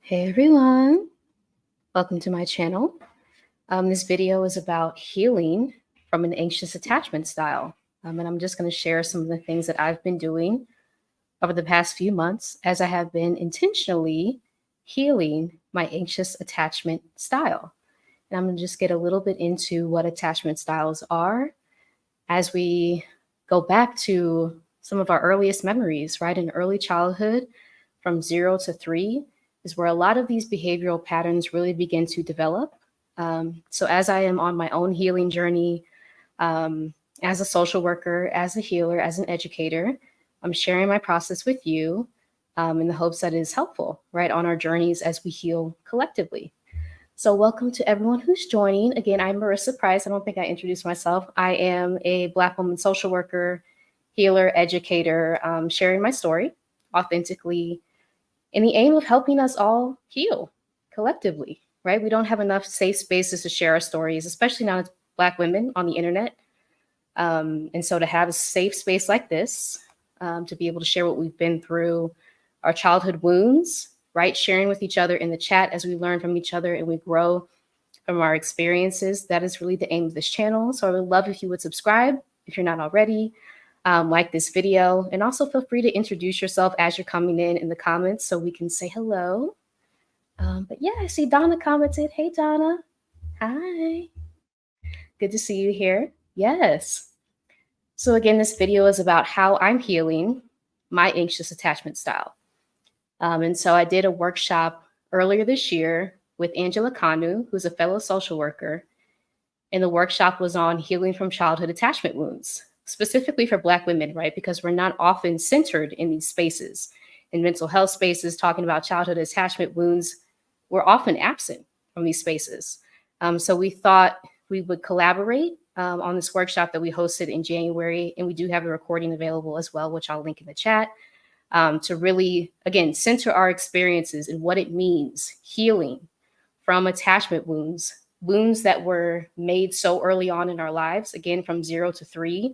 Hey everyone, welcome to my channel. This video is about healing from an anxious attachment style. And I'm just going to share some of the things that I've been doing over the past few months as I have been intentionally healing my anxious attachment style. And I'm going to just get a little bit into what attachment styles are as we go back to some of our earliest memories, right? In early childhood, from 0 to 3, is where a lot of these behavioral patterns really begin to develop. So as I am on my own healing journey, as a social worker, as a healer, as an educator, I'm sharing my process with you in the hopes that it is helpful, right, on our journeys as we heal collectively. So welcome to everyone who's joining. Again, I'm Marissa Price. I don't think I introduced myself. I am a Black woman social worker, healer, educator, sharing my story authentically in the aim of helping us all heal collectively, right? We don't have enough safe spaces to share our stories, especially not as Black women on the internet. And so to have a safe space like this, to be able to share what we've been through, our childhood wounds, right? Sharing with each other in the chat as we learn from each other and we grow from our experiences. That is really the aim of this channel. So I would love if you would subscribe if you're not already. Like this video, and also feel free to introduce yourself as you're coming in the comments so we can say hello. But yeah, I see Donna commented. Hey, Donna. Hi. Good to see you here. Yes. So again, this video is about how I'm healing my anxious attachment style. And so I did a workshop earlier this year with Angela Kanu, who's a fellow social worker. And the workshop was on healing from childhood attachment wounds, specifically for Black women, right? Because we're not often centered in these spaces. In mental health spaces, talking about childhood attachment wounds, we're often absent from these spaces. So we thought we would collaborate on this workshop that we hosted in January. And we do have the recording available as well, which I'll link in the chat, to really, again, center our experiences and what it means healing from attachment wounds, wounds that were made so early on in our lives, again, from 0 to 3,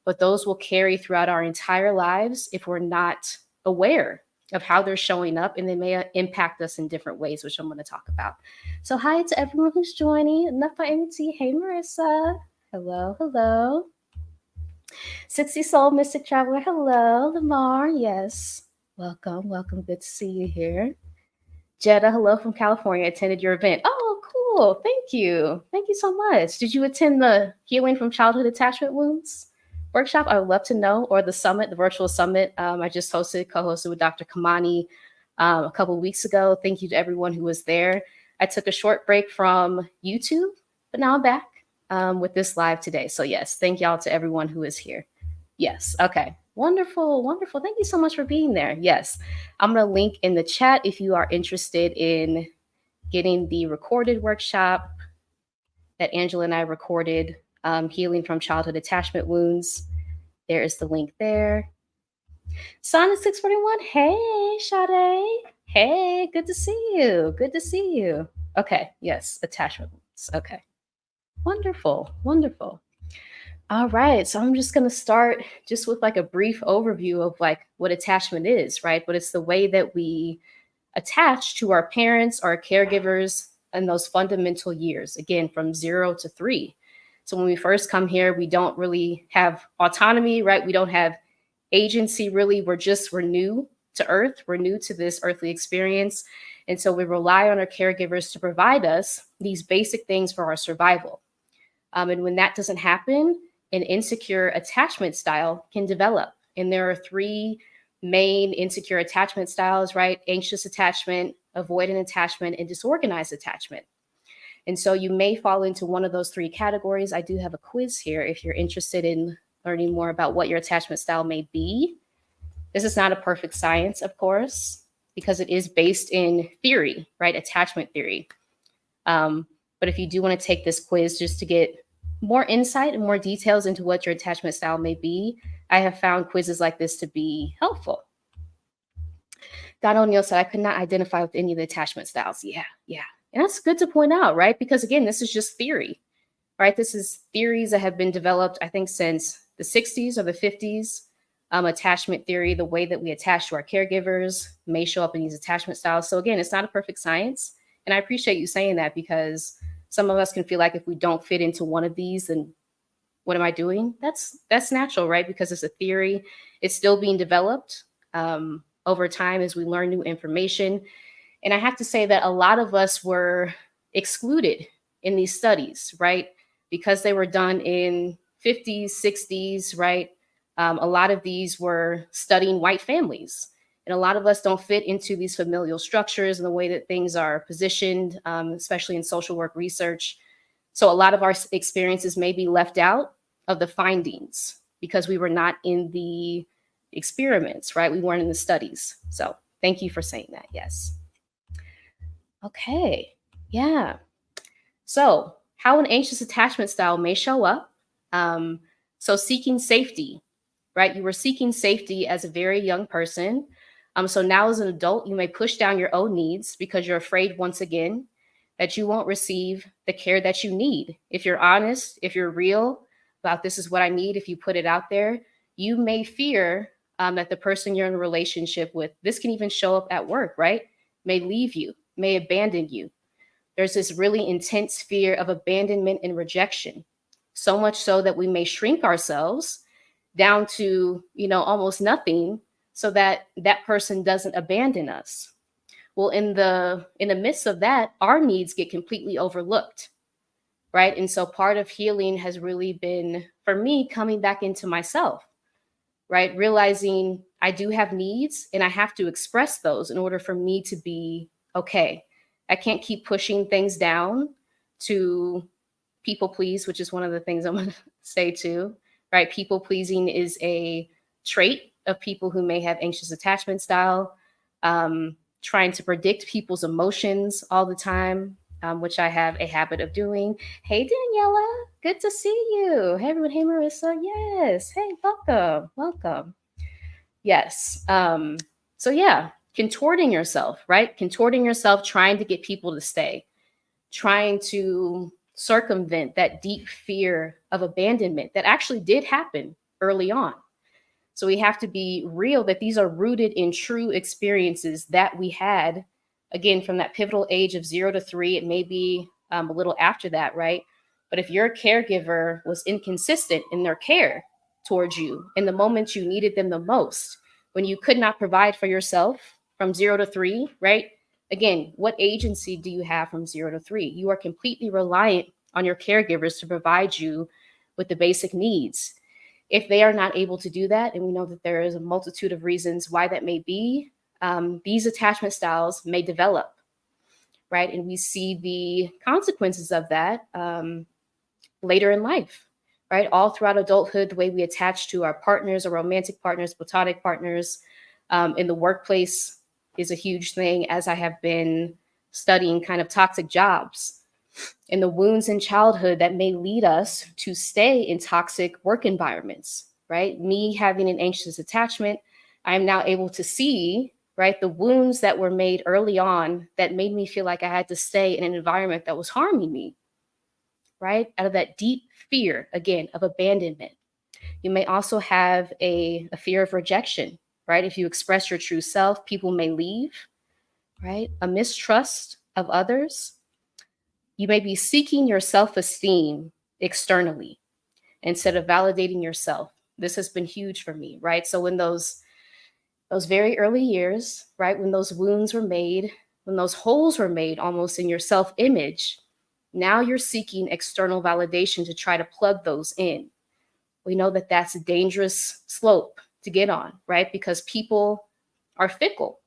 but those will carry throughout our entire lives if we're not aware of how they're showing up, and they may impact us in different ways, which I'm going to talk about. So hi to everyone who's joining. Enough by MT. Hey, Marissa. Hello, hello. 60 Soul Mystic Traveler. Hello, Lamar. Yes. Welcome, welcome. Good to see you here. Jetta, hello from California. Attended your event. Oh, cool. Thank you. Thank you so much. Did you attend the Healing from Childhood Attachment Wounds workshop? I would love to know. Or the summit, the virtual summit I just co-hosted with Dr. Kamani a couple of weeks ago. Thank you to everyone who was there. I took a short break from YouTube, but now I'm back with this live today. So yes, thank y'all to everyone who is here. Yes. Okay. Wonderful. Wonderful. Thank you so much for being there. Yes. I'm going to link in the chat if you are interested in getting the recorded workshop that Angela and I recorded, Healing from Childhood Attachment Wounds. There is the link there. Sonic 641. Hey, Sade. Hey, good to see you. Good to see you. Okay. Yes. Attachment wounds. Okay. Wonderful. Wonderful. All right, so I'm just going to start just with like a brief overview of like what attachment is, right? But it's the way that we attach to our parents, our caregivers in those fundamental years, again, from 0 to 3. So when we first come here, we don't really have autonomy, right? We don't have agency really. We're new to Earth. We're new to this earthly experience. And so we rely on our caregivers to provide us these basic things for our survival. And when that doesn't happen, an insecure attachment style can develop. And there are 3 main insecure attachment styles, right? Anxious attachment, avoidant attachment, and disorganized attachment. And so you may fall into one of those 3 categories. I do have a quiz here if you're interested in learning more about what your attachment style may be. This is not a perfect science, of course, because it is based in theory, right? Attachment theory. But if you do want to take this quiz just to get more insight and more details into what your attachment style may be, I have found quizzes like this to be helpful. Don O'Neill said, I could not identify with any of the attachment styles. Yeah. And that's good to point out, right? Because again, this is just theory, right? This is theories that have been developed, I think, since the 60s or the 50s. attachment theory, the way that we attach to our caregivers may show up in these attachment styles. So again, it's not a perfect science. And I appreciate you saying that, because some of us can feel like if we don't fit into one of these, then what am I doing? That's natural, right? Because it's a theory. It's still being developed over time as we learn new information. And I have to say that a lot of us were excluded in these studies, right? Because they were done in 50s, 60s, right? A lot of these were studying white families. And a lot of us don't fit into these familial structures and the way that things are positioned, especially in social work research. So a lot of our experiences may be left out of the findings because we were not in the experiments, right? We weren't in the studies. So thank you for saying that. Yes. Okay. Yeah. So how an anxious attachment style may show up. So seeking safety, right? You were seeking safety as a very young person. So now as an adult, you may push down your own needs because you're afraid, once again, that you won't receive the care that you need. If you're honest, if you're real about this is what I need, if you put it out there, you may fear that the person you're in a relationship with, this can even show up at work, right? May leave you, may abandon you. There's this really intense fear of abandonment and rejection, so much so that we may shrink ourselves down to, almost nothing so that that person doesn't abandon us. Well, in the midst of that, our needs get completely overlooked, right? And so part of healing has really been, for me, coming back into myself, right? Realizing I do have needs and I have to express those in order for me to be okay. I can't keep pushing things down to people please, which is one of the things I'm going to say too, right? People pleasing is a trait of people who may have anxious attachment style. Trying to predict people's emotions all the time, which I have a habit of doing. Hey, Daniela, good to see you. Hey, everyone. Hey, Marissa. Yes. Hey, welcome. Welcome. Yes. So yeah, contorting yourself, right? Contorting yourself, trying to get people to stay, trying to circumvent that deep fear of abandonment that actually did happen early on. So we have to be real that these are rooted in true experiences that we had, again, from that pivotal age of 0 to 3. It may be a little after that, right? But if your caregiver was inconsistent in their care towards you in the moments you needed them the most, when you could not provide for yourself from 0 to 3, right? Again, what agency do you have from 0 to 3? You are completely reliant on your caregivers to provide you with the basic needs. If they are not able to do that, and we know that there is a multitude of reasons why that may be, these attachment styles may develop, right? And we see the consequences of that later in life, right? All throughout adulthood, the way we attach to our partners or romantic partners, platonic partners, in the workplace is a huge thing, as I have been studying kind of toxic jobs and the wounds in childhood that may lead us to stay in toxic work environments, right? Me having an anxious attachment, I am now able to see, right, the wounds that were made early on that made me feel like I had to stay in an environment that was harming me, right? Out of that deep fear, again, of abandonment. You may also have a fear of rejection, right? If you express your true self, people may leave, right? A mistrust of others. You may be seeking your self-esteem externally instead of validating yourself. This has been huge for me, right? So in those very early years, right, when those wounds were made, when those holes were made almost in your self-image, now you're seeking external validation to try to plug those in. We know that that's a dangerous slope to get on, right? Because people are fickle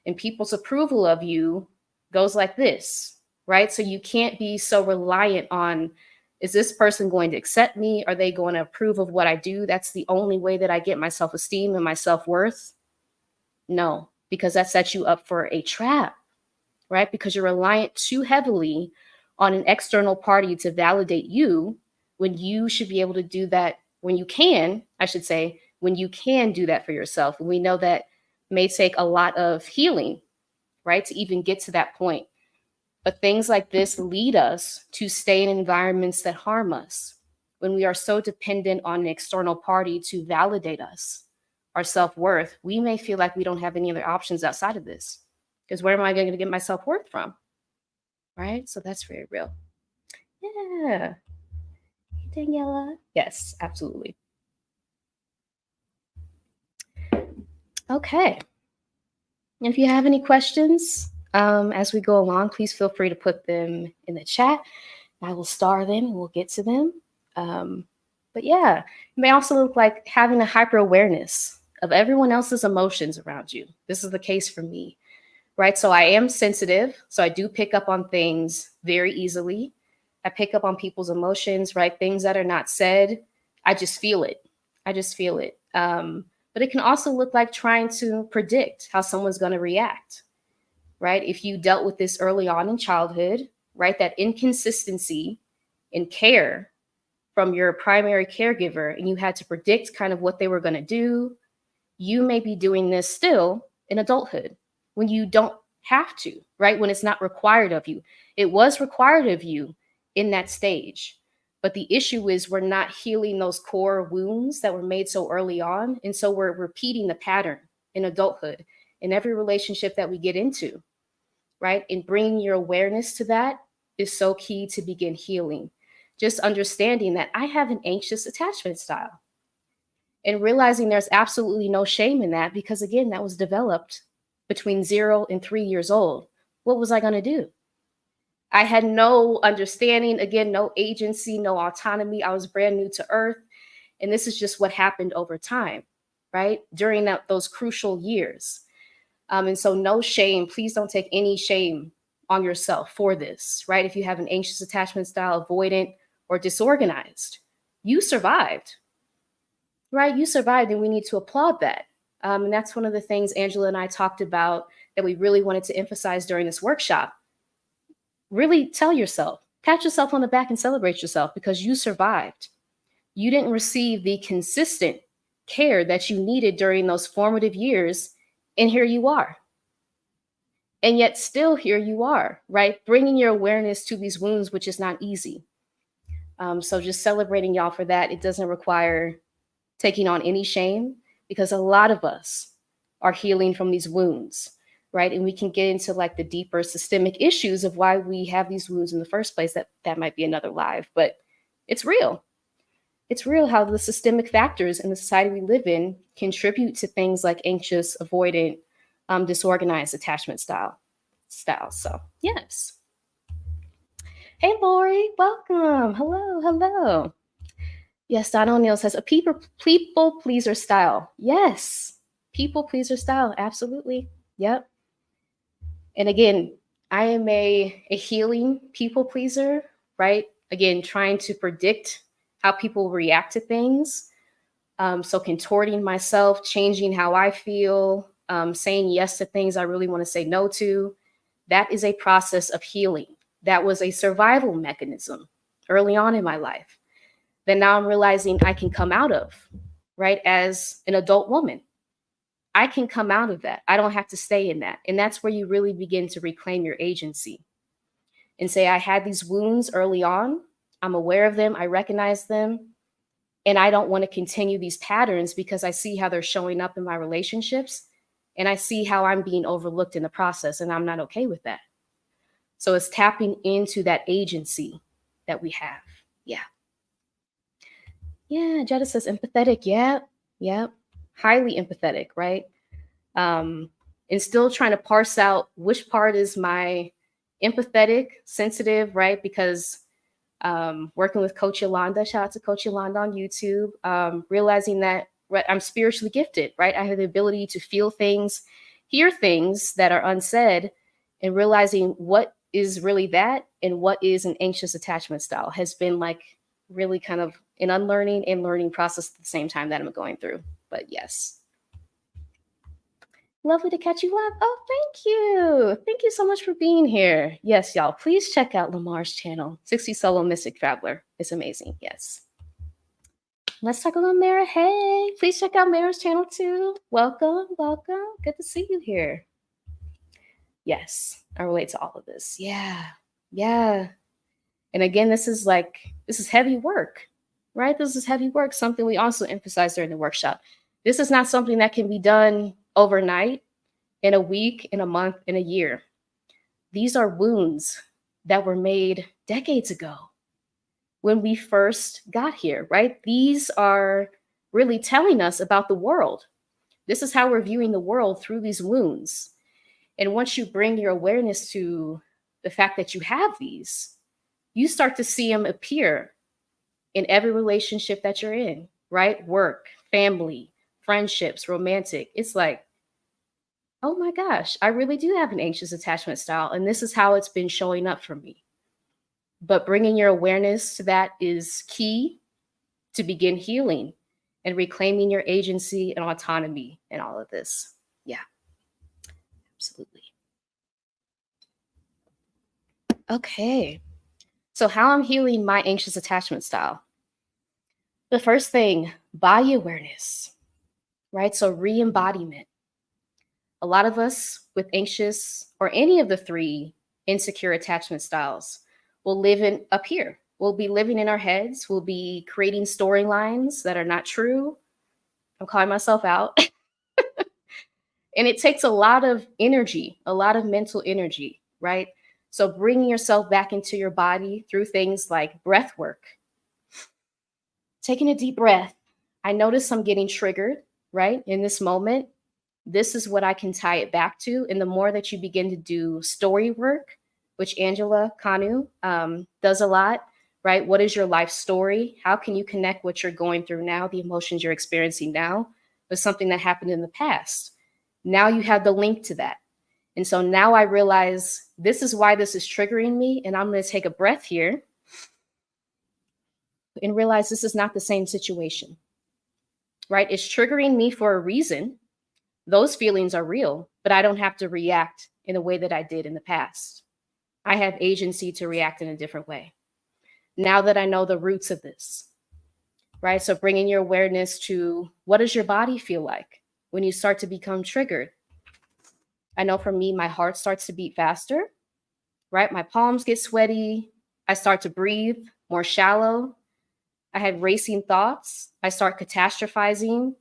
and people's approval of you goes like this, right? So you can't be so reliant on, is this person going to accept me? Are they going to approve of what I do? That's the only way that I get my self-esteem and my self-worth. No, because that sets you up for a trap, right? Because you're reliant too heavily on an external party to validate you when you should be able to do that when you can, I should say, when you can do that for yourself. And we know that may take a lot of healing, right, to even get to that point. But things like this lead us to stay in environments that harm us when we are so dependent on an external party to validate us. our self-worth, we may feel like we don't have any other options outside of this. Because where am I going to get my self-worth from? Right? So that's very real. Yeah. Daniela. Yes, absolutely. Okay. If you have any questions as we go along, please feel free to put them in the chat. I will star them and we'll get to them. But yeah, it may also look like having a hyper awareness of everyone else's emotions around you. This is the case for me, right? So I am sensitive. So I do pick up on things very easily. I pick up on people's emotions, right? Things that are not said. I just feel it. I just feel it. But it can also look like trying to predict how someone's going to react, right? If you dealt with this early on in childhood, right? That inconsistency in care from your primary caregiver, and you had to predict kind of what they were going to do, you may be doing this still in adulthood when you don't have to, right? When it's not required of you. It was required of you in that stage. But the issue is we're not healing those core wounds that were made so early on. And so we're repeating the pattern in adulthood in every relationship that we get into, right? And bringing your awareness to that is so key to begin healing. Just understanding that I have an anxious attachment style and realizing there's absolutely no shame in that because, again, that was developed between 0 and 3 years old. What was I going to do? I had no understanding, again, no agency, no autonomy. I was brand new to earth. And this is just what happened over time, right? During those crucial years. And so no shame. Please don't take any shame on yourself for this, right? If you have an anxious attachment style, avoidant, or disorganized, you survived, right? You survived, and we need to applaud that. And that's one of the things Angela and I talked about that we really wanted to emphasize during this workshop. Really tell yourself, pat yourself on the back and celebrate yourself because you survived. You didn't receive the consistent care that you needed during those formative years, and here you are. And yet still here you are, right? Bringing your awareness to these wounds, which is not easy. So just celebrating y'all for that. It doesn't require taking on any shame because a lot of us are healing from these wounds, right? And we can get into like the deeper systemic issues of why we have these wounds in the first place. That might be another live, but it's real. It's real how the systemic factors in the society we live in contribute to things like anxious, avoidant, disorganized attachment style. So yes. Hey, Lori, welcome. Hello. Yes, Don O'Neill says a people pleaser style. Yes, people pleaser style. Absolutely. Yep. And again, I am a healing people pleaser, right? Again, trying to predict how people react to things. So contorting myself, changing how I feel, saying yes to things I really want to say no to. That is a process of healing. That was a survival mechanism early on in my life that now I'm realizing I can come out of, right? As an adult woman, I can come out of that. I don't have to stay in that. And that's where you really begin to reclaim your agency and say, I had these wounds early on. I'm aware of them. I recognize them. And I don't want to continue these patterns because I see how they're showing up in my relationships. And I see how I'm being overlooked in the process. And I'm not okay with that. So it's tapping into that agency that we have. Yeah. Yeah, Jetta says empathetic. Yeah. Highly empathetic, right? And still trying to parse out which part is my empathetic, sensitive, right? Because working with Coach Yolanda, shout out to Coach Yolanda on YouTube, realizing that I'm spiritually gifted, right? I have the ability to feel things, hear things that are unsaid, and realizing what is really that and what is an anxious attachment style has been like really kind of an unlearning and learning process at the same time that I'm going through. But yes. Lovely to catch you live. Oh, thank you. Thank you so much for being here. Yes, y'all, please check out Lamar's channel, 60 Solo Mystic Traveler. It's amazing. Yes. Let's talk about Mara. Hey, please check out Mara's channel too. Welcome. Good to see you here. Yes, I relate to all of this. Yeah. And again, this is heavy work, right? This is heavy work, something we also emphasized during the workshop. This is not something that can be done overnight, in a week, in a month, in a year. These are wounds that were made decades ago when we first got here, right? These are really telling us about the world. This is how we're viewing the world, through these wounds. And once you bring your awareness to the fact that you have these, you start to see them appear in every relationship that you're in, right? Work, family, friendships, romantic. It's like, oh my gosh, I really do have an anxious attachment style. And this is how it's been showing up for me. But bringing your awareness to that is key to begin healing and reclaiming your agency and autonomy in all of this. Yeah, absolutely. Okay. So, how I'm healing my anxious attachment style. The first thing, body awareness, right? So, re embodiment. A lot of us with anxious or any of the three insecure attachment styles will live in up here. We'll be living in our heads. We'll be creating storylines that are not true. I'm calling myself out. And it takes a lot of energy, a lot of mental energy, right? So bringing yourself back into your body through things like breath work, taking a deep breath. I notice I'm getting triggered, right? In this moment, this is what I can tie it back to. And the more that you begin to do story work, which Angela Kanu does a lot, right? What is your life story? How can you connect what you're going through now, the emotions you're experiencing now, with something that happened in the past? Now you have the link to that. And so now I realize this is why this is triggering me. And I'm going to take a breath here and realize this is not the same situation, right? It's triggering me for a reason. Those feelings are real, but I don't have to react in the way that I did in the past. I have agency to react in a different way. Now that I know the roots of this, right? So bringing your awareness to what does your body feel like when you start to become triggered? I know for me, my heart starts to beat faster, right? My palms get sweaty. I start to breathe more shallow. I have racing thoughts. I start catastrophizing.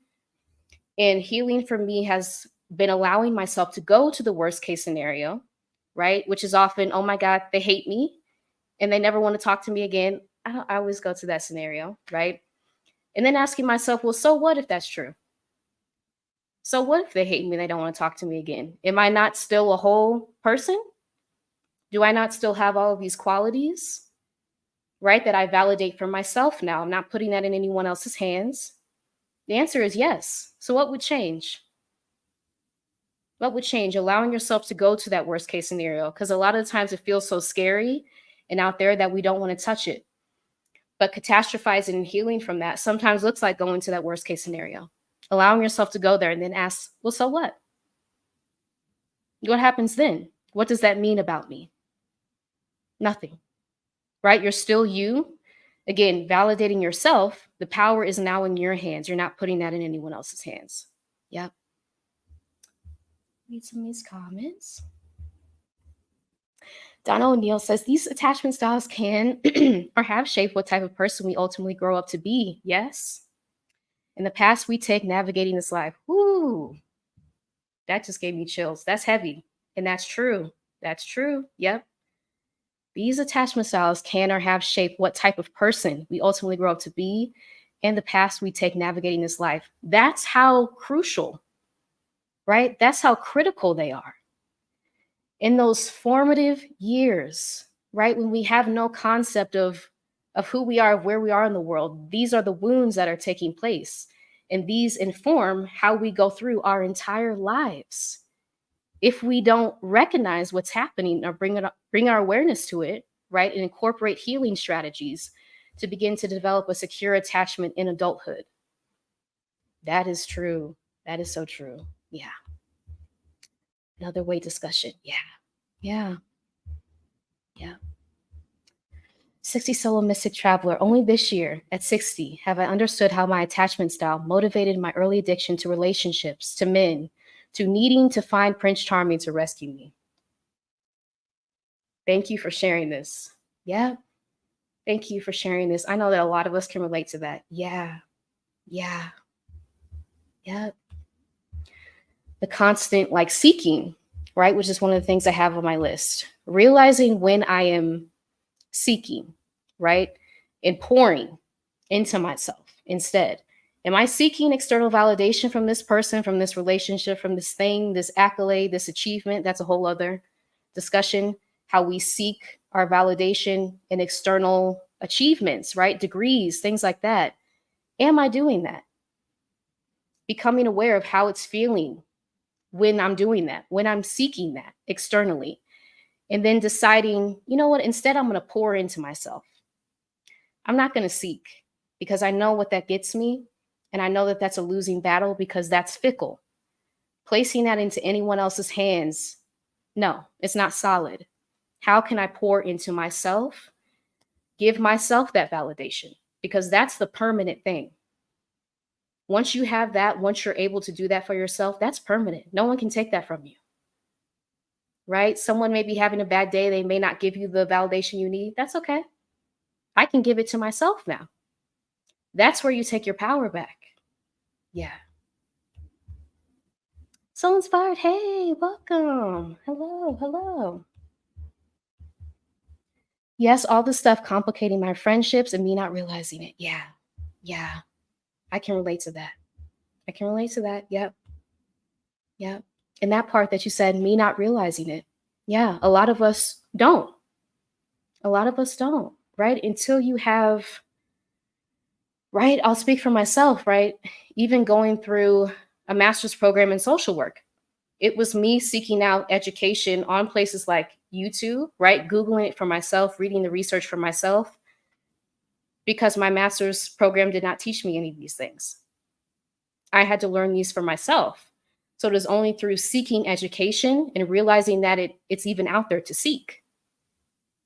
And healing for me has been allowing myself to go to the worst case scenario, right? Which is often, oh my God, they hate me and they never want to talk to me again. I always go to that scenario, right? And then asking myself, well, so what if that's true? So what if they hate me and they don't want to talk to me again? Am I not still a whole person? Do I not still have all of these qualities, right? That I validate for myself now. I'm not putting that in anyone else's hands. The answer is yes. So what would change? What would change? Allowing yourself to go to that worst case scenario. Because a lot of the times it feels so scary and out there that we don't want to touch it. But catastrophizing and healing from that sometimes looks like going to that worst case scenario. Allowing yourself to go there and then ask, well, so what? What happens then? What does that mean about me? Nothing, right? You're still you. Again, validating yourself, the power is now in your hands. You're not putting that in anyone else's hands. Yep. Read some of these comments. Donna O'Neill says these attachment styles can or have shaped what type of person we ultimately grow up to be. Yes. In the past, we take navigating this life. Whoo, that just gave me chills. That's heavy. And that's true. That's true. Yep. These attachment styles can or have shaped what type of person we ultimately grow up to be. In the past, we take navigating this life. That's how crucial, right? That's how critical they are. In those formative years, right? When we have no concept of who we are, of where we are in the world, these are the wounds that are taking place. And these inform how we go through our entire lives. If we don't recognize what's happening or bring our awareness to it, right, and incorporate healing strategies to begin to develop a secure attachment in adulthood. That is true. That is so true. Yeah. Another way discussion. Yeah. Yeah. Yeah. 60 Solo Mystic Traveler. Only this year, at 60, have I understood how my attachment style motivated my early addiction to relationships, to men, to needing to find Prince Charming to rescue me. Thank you for sharing this. Yeah. Thank you for sharing this. I know that a lot of us can relate to that. Yeah. Yeah. Yeah. The constant like seeking, right? Which is one of the things I have on my list. Realizing when I am seeking, right? And pouring into myself instead. Am I seeking external validation from this person, from this relationship, from this thing, this accolade, this achievement? That's a whole other discussion. How we seek our validation in external achievements, right? Degrees, things like that. Am I doing that? Becoming aware of how it's feeling when I'm doing that, when I'm seeking that externally. And then deciding, you know what, instead, I'm going to pour into myself. I'm not going to seek because I know what that gets me. And I know that that's a losing battle because that's fickle. Placing that into anyone else's hands, no, it's not solid. How can I pour into myself? Give myself that validation because that's the permanent thing. Once you have that, once you're able to do that for yourself, that's permanent. No one can take that from you, right? Someone may be having a bad day. They may not give you the validation you need. That's okay. I can give it to myself now. That's where you take your power back. Yeah. So inspired. Hey, welcome. Hello, hello. Yes, all this stuff complicating my friendships and me not realizing it. Yeah. Yeah. I can relate to that. I can relate to that. Yep. Yep. And that part that you said, me not realizing it. Yeah. A lot of us don't. A lot of us don't, right? Until you have, right? I'll speak for myself, right? Even going through a master's program in social work, it was me seeking out education on places like YouTube, right? Googling it for myself, reading the research for myself, because my master's program did not teach me any of these things. I had to learn these for myself. So it was only through seeking education and realizing that it's even out there to seek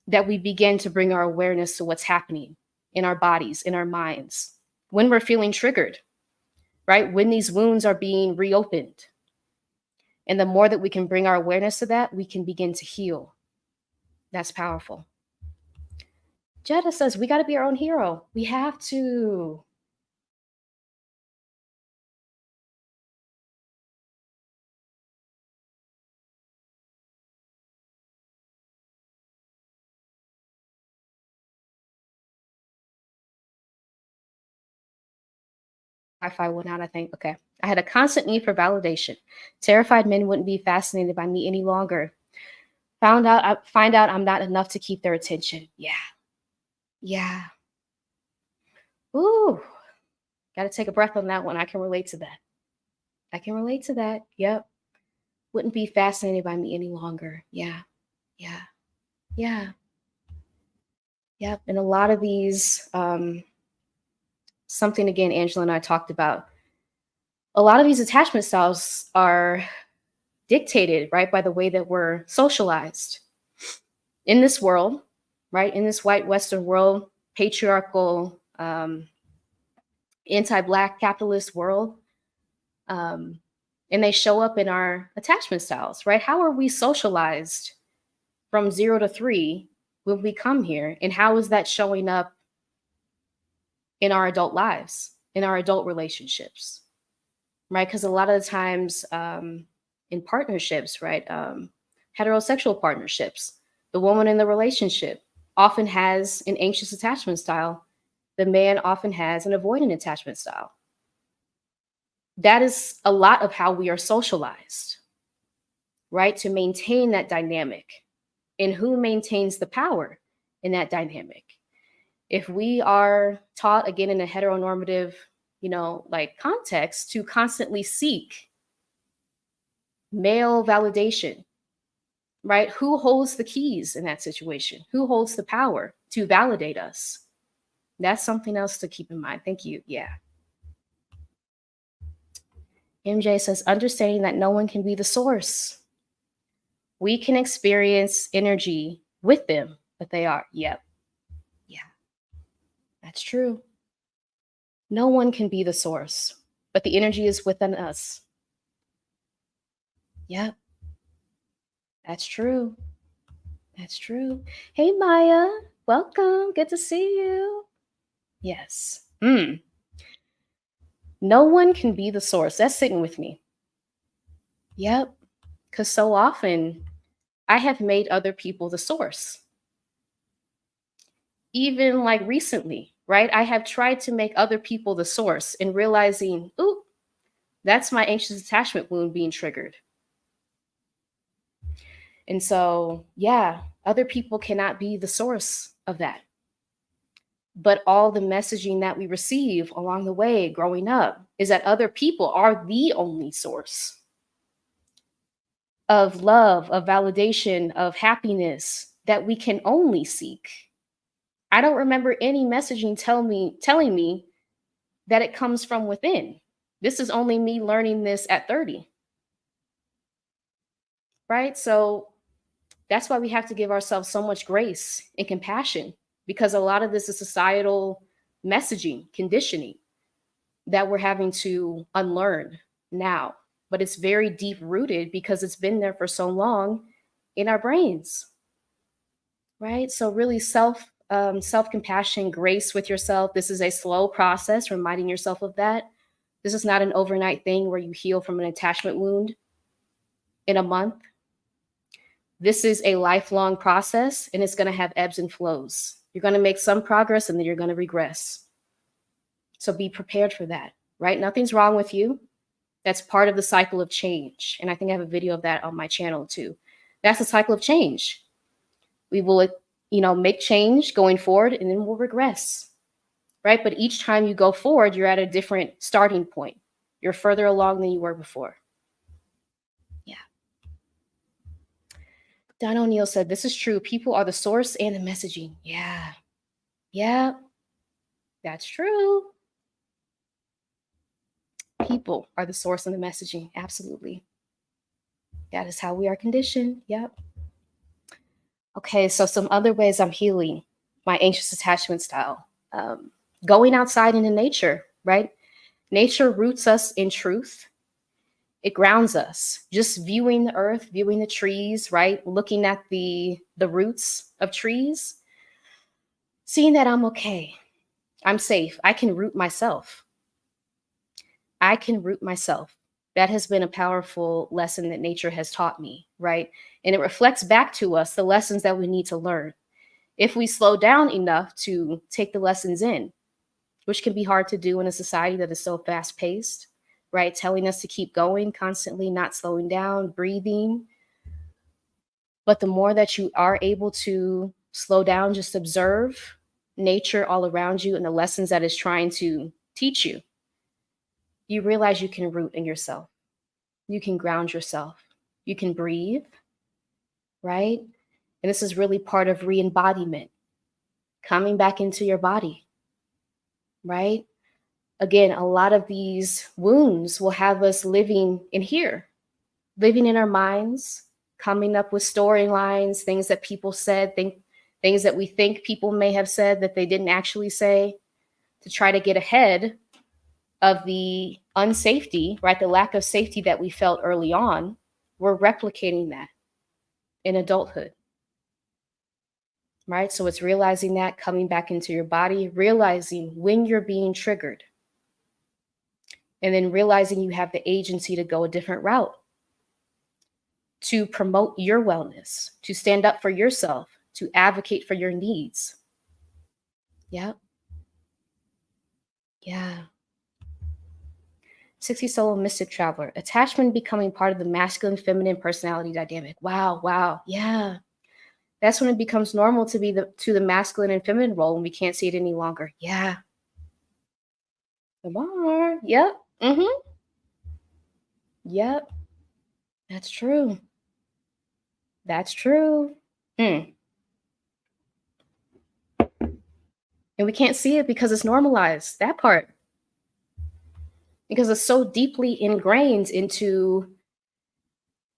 that we begin to bring our awareness to what's happening in our bodies, in our minds, when we're feeling triggered, right? When these wounds are being reopened. And the more that we can bring our awareness to that, we can begin to heal. That's powerful. Jetta says, we got to be our own hero. We have to. Wi-Fi went out, I think. Okay. I had a constant need for validation. Terrified men wouldn't be fascinated by me any longer. Find out I'm not enough to keep their attention. Yeah. Yeah. Ooh. Got to take a breath on that one. I can relate to that. I can relate to that. Yep. Wouldn't be fascinated by me any longer. Yeah. Yeah. Yeah. Yep. And a lot of these, something again, Angela and I talked about, a lot of these attachment styles are dictated, right, by the way that we're socialized in this world, right, in this white Western world, patriarchal, anti-Black capitalist world. And they show up in our attachment styles, right? How are we socialized from 0 to 3 when we come here? And how is that showing up in our adult lives, in our adult relationships, right? Because a lot of the times in partnerships, right, heterosexual partnerships, the woman in the relationship often has an anxious attachment style. The man often has an avoidant attachment style. That is a lot of how we are socialized, right? To maintain that dynamic. And who maintains the power in that dynamic? If we are taught, again, in a heteronormative, like context, to constantly seek male validation, right? Who holds the keys in that situation? Who holds the power to validate us? That's something else to keep in mind. Thank you. Yeah. MJ says, understanding that no one can be the source. We can experience energy with them, but they are. Yep. Yeah. That's true. No one can be the source, but the energy is within us. Yep. That's true. That's true. Hey, Maya. Welcome. Good to see you. Yes. No one can be the source. That's sitting with me. Yep. Because so often I have made other people the source. Even like recently, right? I have tried to make other people the source and realizing, ooh, that's my anxious attachment wound being triggered. And so, yeah, other people cannot be the source of that. But all the messaging that we receive along the way growing up is that other people are the only source of love, of validation, of happiness that we can only seek. I don't remember any messaging telling me that it comes from within. This is only me learning this at 30, right? So that's why we have to give ourselves so much grace and compassion, because a lot of this is societal messaging, conditioning that we're having to unlearn now. But it's very deep rooted because it's been there for so long in our brains, right? So really self compassion, grace with yourself. This is a slow process, reminding yourself of that. This is not an overnight thing where you heal from an attachment wound in a month. This is a lifelong process, and it's going to have ebbs and flows. You're going to make some progress and then you're going to regress. So be prepared for that, right? Nothing's wrong with you. That's part of the cycle of change. And I think I have a video of that on my channel too. That's the cycle of change. We will, make change going forward and then we'll regress, right? But each time you go forward, you're at a different starting point. You're further along than you were before. Yeah. Don O'Neill said, this is true. People are the source and the messaging. Yeah. Yeah. That's true. People are the source and the messaging. Absolutely. That is how we are conditioned. Yep. Okay, so some other ways I'm healing my anxious attachment style. Going outside into nature, right? Nature roots us in truth. It grounds us. Just viewing the earth, viewing the trees, right? Looking at the roots of trees, seeing that I'm okay. I'm safe. I can root myself. I can root myself. That has been a powerful lesson that nature has taught me, right? And it reflects back to us the lessons that we need to learn. If we slow down enough to take the lessons in, which can be hard to do in a society that is so fast paced, right? Telling us to keep going constantly, not slowing down, breathing. But the more that you are able to slow down, just observe nature all around you and the lessons that it's trying to teach you, you realize you can root in yourself. You can ground yourself. You can breathe, right? And this is really part of re-embodiment, coming back into your body, right? Again, a lot of these wounds will have us living in here, living in our minds, coming up with storylines, things that people said, things that we think people may have said that they didn't actually say, to try to get ahead of the unsafety, right? The lack of safety that we felt early on. We're replicating that in adulthood, right? So it's realizing that, coming back into your body, realizing when you're being triggered, and then realizing you have the agency to go a different route, to promote your wellness, to stand up for yourself, to advocate for your needs. Yeah. Yeah. 60 Solo Mystic Traveler, attachment becoming part of the masculine feminine personality dynamic. Wow. Yeah. That's when it becomes normal to be to the masculine and feminine role when we can't see it any longer. Yeah. Come on. Yep. Mm-hmm. Yep. That's true. That's true. And we can't see it because it's normalized. That part. Because it's so deeply ingrained into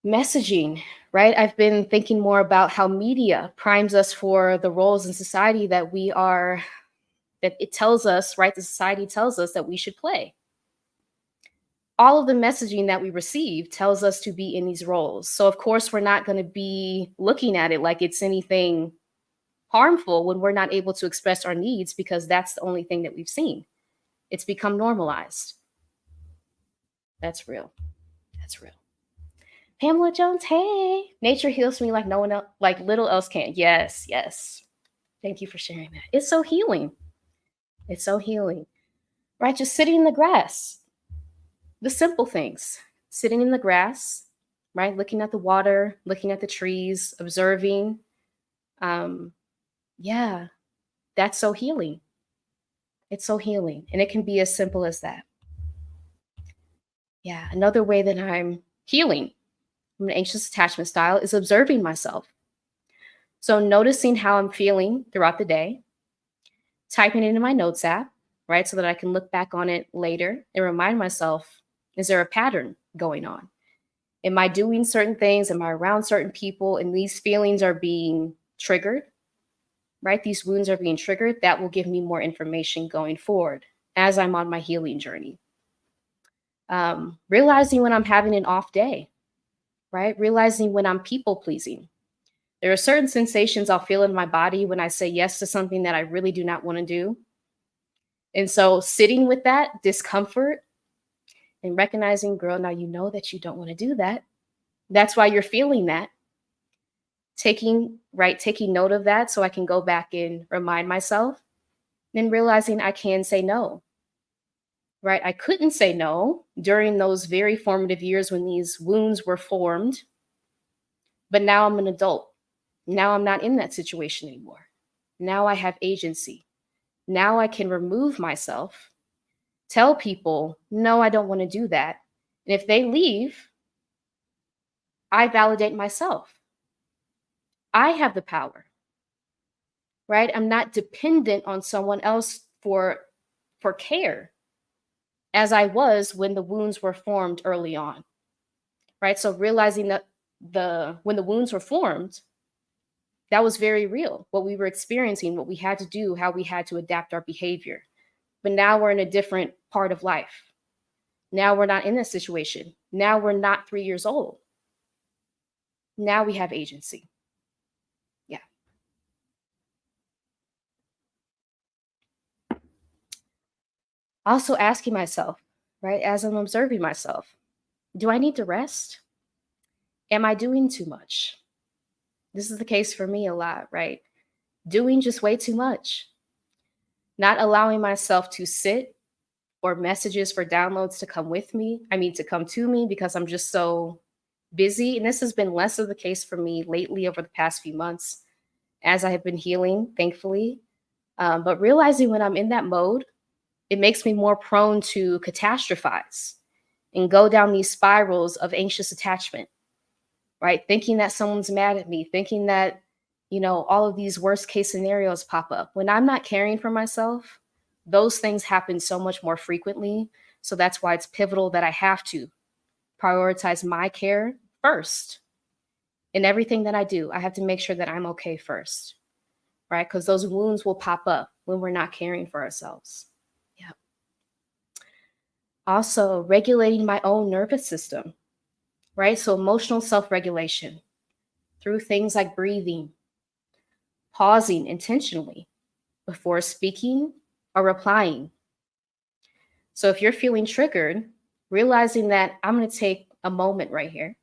messaging, right? I've been thinking more about how media primes us for the roles in society that it tells us, right? The society tells us that we should play. All of the messaging that we receive tells us to be in these roles. So of course, we're not going to be looking at it like it's anything harmful when we're not able to express our needs, because that's the only thing that we've seen. It's become normalized. That's real. That's real. Pamela Jones, hey. Nature heals me like no one else, like little else can. Yes, yes. Thank you for sharing that. It's so healing. It's so healing. Right? Just sitting in the grass. The simple things. Sitting in the grass, right? Looking at the water, looking at the trees, observing. Yeah, that's so healing. It's so healing. And it can be as simple as that. Yeah. Another way that I'm healing from an anxious attachment style is observing myself. So noticing how I'm feeling throughout the day, typing it in my notes app, right? So that I can look back on it later and remind myself, is there a pattern going on? Am I doing certain things? Am I around certain people? And these feelings are being triggered, right? These wounds are being triggered. That will give me more information going forward as I'm on my healing journey. Realizing when I'm having an off day, right? Realizing when I'm people pleasing. There are certain sensations I'll feel in my body when I say yes to something that I really do not want to do. And so sitting with that discomfort and recognizing, girl, now you know that you don't want to do that. That's why you're feeling that. Taking note of that so I can go back and remind myself, and realizing I can say no. Right? I couldn't say no during those very formative years when these wounds were formed. But now I'm an adult. Now I'm not in that situation anymore. Now I have agency. Now I can remove myself, tell people, no, I don't want to do that. And if they leave, I validate myself. I have the power, right? I'm not dependent on someone else for care as I was when the wounds were formed early on, right? So realizing that when the wounds were formed, that was very real, what we were experiencing, what we had to do, how we had to adapt our behavior. But now we're in a different part of life. Now we're not in this situation. Now we're not 3 years old. Now we have agency. Yeah. Also asking myself, right, as I'm observing myself, do I need to rest? Am I doing too much? This is the case for me a lot, right? Doing just way too much. Not allowing myself to sit or messages for downloads to come to come to me because I'm just so busy. And this has been less of the case for me lately over the past few months as I have been healing, thankfully. But realizing when I'm in that mode, it makes me more prone to catastrophize and go down these spirals of anxious attachment, right? Thinking that someone's mad at me, thinking that, all of these worst case scenarios pop up. When I'm not caring for myself, those things happen so much more frequently. So that's why it's pivotal that I have to prioritize my care first. In everything that I do, I have to make sure that I'm okay first, right? Because those wounds will pop up when we're not caring for ourselves. Yeah. Also, regulating my own nervous system, right? So emotional self-regulation through things like breathing, pausing intentionally before speaking or replying. So if you're feeling triggered, realizing that I'm going to take a moment right here,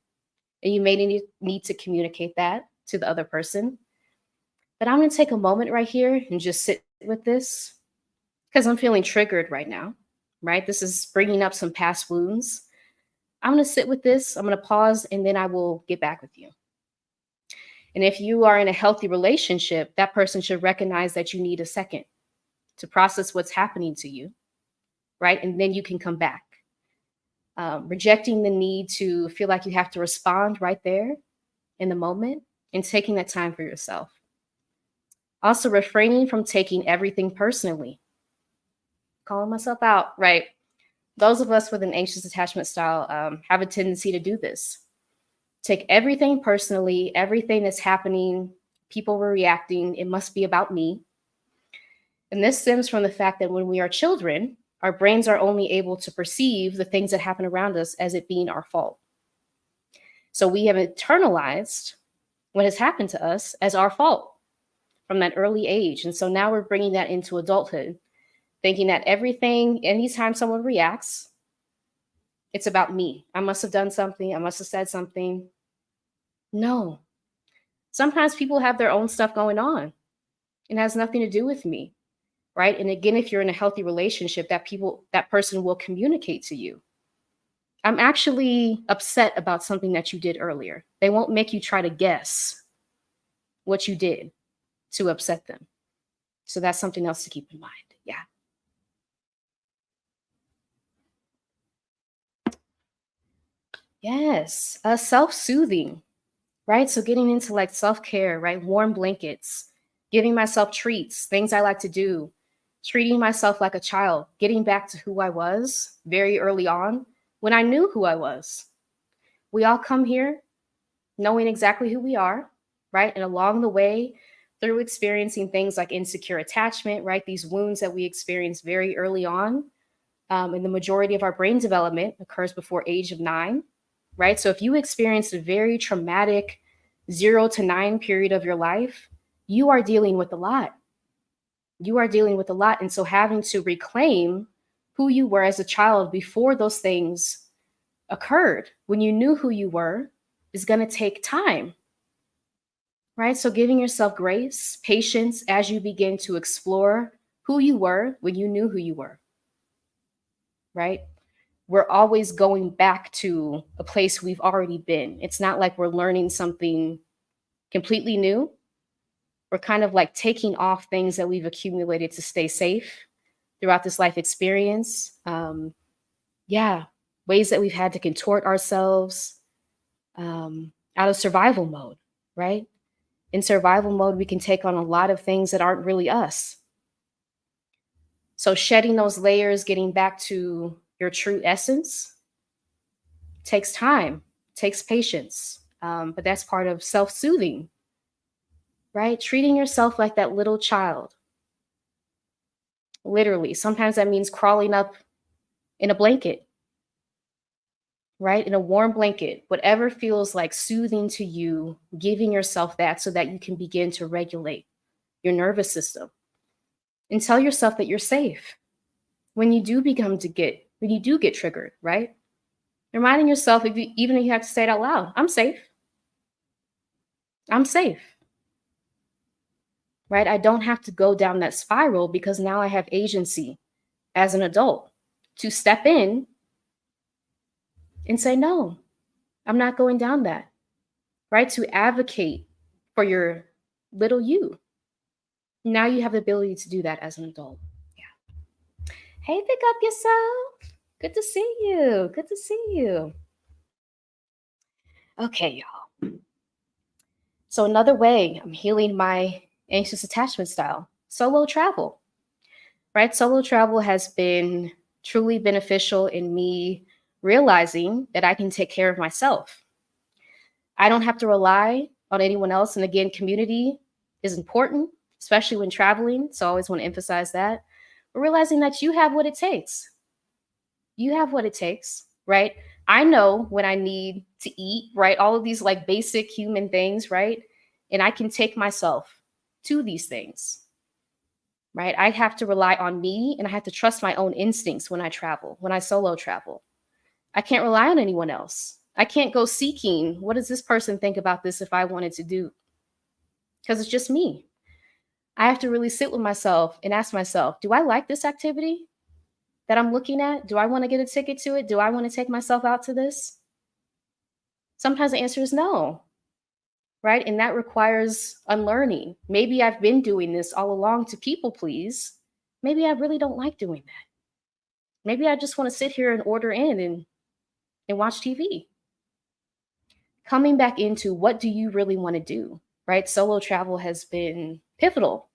and you may need to communicate that to the other person, but I'm going to take a moment right here and just sit with this because I'm feeling triggered right now, right? This is bringing up some past wounds. I'm going to sit with this. I'm going to pause, and then I will get back with you. And if you are in a healthy relationship, that person should recognize that you need a second to process what's happening to you, right? And then you can come back. Rejecting the need to feel like you have to respond right there in the moment and taking that time for yourself. Also, refraining from taking everything personally. Calling myself out, right? Those of us with an anxious attachment style have a tendency to do this. Take everything personally, everything that's happening, people were reacting, it must be about me. And this stems from the fact that when we are children, our brains are only able to perceive the things that happen around us as it being our fault. So we have internalized what has happened to us as our fault from that early age. And so now we're bringing that into adulthood, thinking that anytime someone reacts, It's about me. I must have done something. I must have said something. No. Sometimes people have their own stuff going on. It has nothing to do with me, right? And again, if you're in a healthy relationship, that person will communicate to you. I'm actually upset about something that you did earlier. They won't make you try to guess what you did to upset them. So that's something else to keep in mind. Yeah. Yes. Self-soothing, right? So getting into like self-care, right? Warm blankets, giving myself treats, things I like to do, treating myself like a child, getting back to who I was very early on when I knew who I was. We all come here knowing exactly who we are, right? And along the way, through experiencing things like insecure attachment, right? These wounds that we experience very early on, and the majority of our brain development occurs before age of 9, right? So if you experienced a very traumatic 0 to 9 period of your life, you are dealing with a lot. You are dealing with a lot. And so having to reclaim who you were as a child before those things occurred, when you knew who you were, is going to take time, right? So giving yourself grace, patience as you begin to explore who you were when you knew who you were, right? We're always going back to a place we've already been. It's not like we're learning something completely new. We're kind of like taking off things that we've accumulated to stay safe throughout this life experience. Yeah, ways that we've had to contort ourselves out of survival mode, right? In survival mode, we can take on a lot of things that aren't really us. So shedding those layers, getting back to your true essence takes time, takes patience. But that's part of self-soothing, right? Treating yourself like that little child. Literally, sometimes that means crawling up in a blanket, right? In a warm blanket, whatever feels like soothing to you, giving yourself that so that you can begin to regulate your nervous system and tell yourself that you're safe when you do when you do get triggered, right? Reminding yourself, even if you have to say it out loud, I'm safe. I'm safe, right? I don't have to go down that spiral because now I have agency as an adult to step in and say, no, I'm not going down that, right? To advocate for your little you. Now you have the ability to do that as an adult. Yeah. Hey, pick up yourself. Good to see you. Good to see you. Okay, y'all. So another way I'm healing my anxious attachment style, solo travel, right? Solo travel has been truly beneficial in me realizing that I can take care of myself. I don't have to rely on anyone else. And again, community is important, especially when traveling. So I always want to emphasize that. But realizing that you have what it takes. You have what it takes, right? I know when I need to eat, right? All of these like basic human things, right? And I can take myself to these things, right? I have to rely on me and I have to trust my own instincts when I travel, when I solo travel. I can't rely on anyone else. I can't go seeking, what does this person think about this if I wanted to do? Because it's just me. I have to really sit with myself and ask myself, do I like this activity that I'm looking at? Do I want to get a ticket to it? Do I want to take myself out to this? Sometimes the answer is no, right? And that requires unlearning. Maybe I've been doing this all along to people please. Maybe I really don't like doing that. Maybe I just want to sit here and order in and watch TV. Coming back into what do you really want to do, right? Solo travel has been pivotal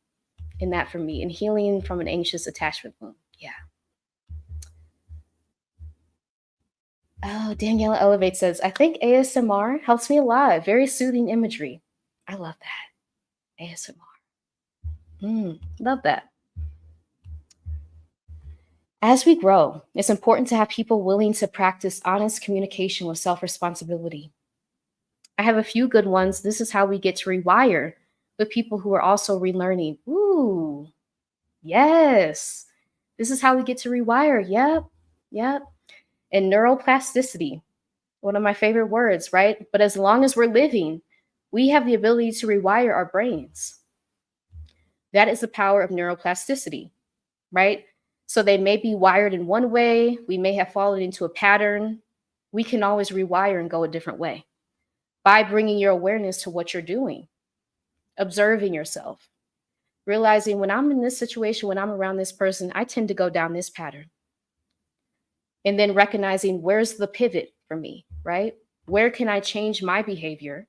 in that for me and healing from an anxious attachment wound. Yeah. Oh, Daniela Elevate says, I think ASMR helps me a lot. Very soothing imagery. I love that. ASMR. Love that. As we grow, it's important to have people willing to practice honest communication with self-responsibility. I have a few good ones. This is how we get to rewire with people who are also relearning. Ooh, yes. This is how we get to rewire. Yep. Yep. And neuroplasticity, one of my favorite words, right? But as long as we're living, we have the ability to rewire our brains. That is the power of neuroplasticity, right? So they may be wired in one way, we may have fallen into a pattern. We can always rewire and go a different way by bringing your awareness to what you're doing, observing yourself, realizing when I'm in this situation, when I'm around this person, I tend to go down this pattern. And then recognizing where's the pivot for me, right? Where can I change my behavior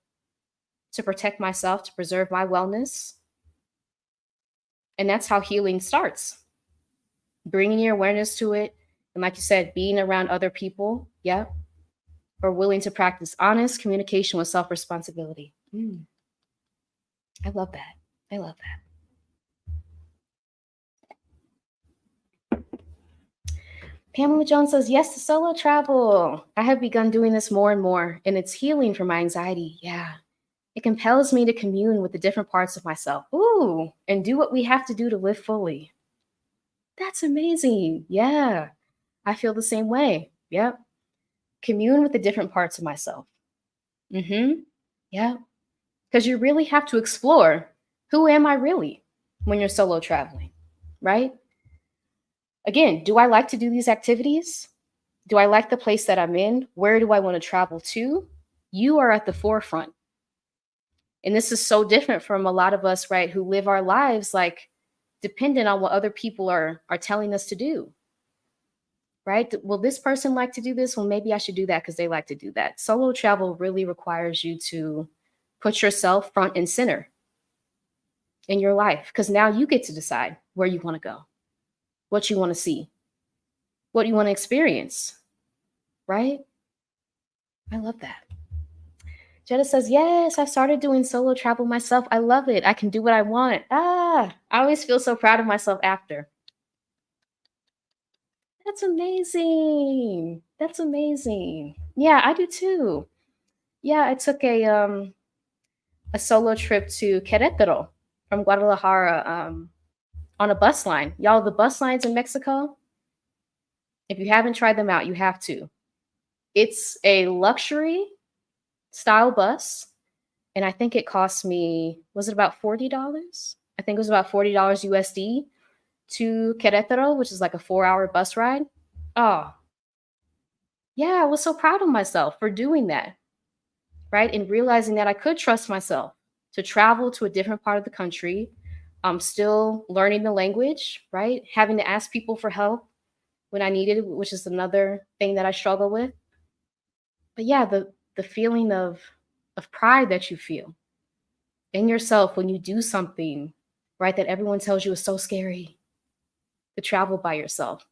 to protect myself, to preserve my wellness? And that's how healing starts. Bringing your awareness to it. And like you said, being around other people, yeah, who are willing to practice honest communication with self-responsibility. I love that. I love that. Pamela Jones says, yes to solo travel. I have begun doing this more and more, and it's healing for my anxiety. Yeah. It compels me to commune with the different parts of myself. Ooh, and do what we have to do to live fully. That's amazing. Yeah. I feel the same way. Yep. Commune with the different parts of myself. Yeah. Because you really have to explore, who am I really when you're solo traveling, right? Again, do I like to do these activities? Do I like the place that I'm in? Where do I want to travel to? You are at the forefront. And this is so different from a lot of us, right, who live our lives like dependent on what other people are telling us to do. Right? Will this person like to do this? Well, maybe I should do that because they like to do that. Solo travel really requires you to put yourself front and center in your life, because now you get to decide where you want to go, what you want to see, what you want to experience, right? I love that. Jetta says, yes, I started doing solo travel myself. I love it. I can do what I want. I always feel so proud of myself after. That's amazing. That's amazing. Yeah, I do too. Yeah, I took a solo trip to Querétaro from Guadalajara on a bus line. Y'all, the bus lines in Mexico, if you haven't tried them out, you have to. It's a luxury style bus, and I think it cost me, was it about $40? I think it was about $40 USD to Querétaro, which is like a 4-hour bus ride. Oh, yeah, I was so proud of myself for doing that, right? And realizing that I could trust myself to travel to a different part of the country. I'm still learning the language, right? Having to ask people for help when I needed it, which is another thing that I struggle with. But yeah, the feeling of pride that you feel in yourself when you do something, right, that everyone tells you is so scary, to travel by yourself.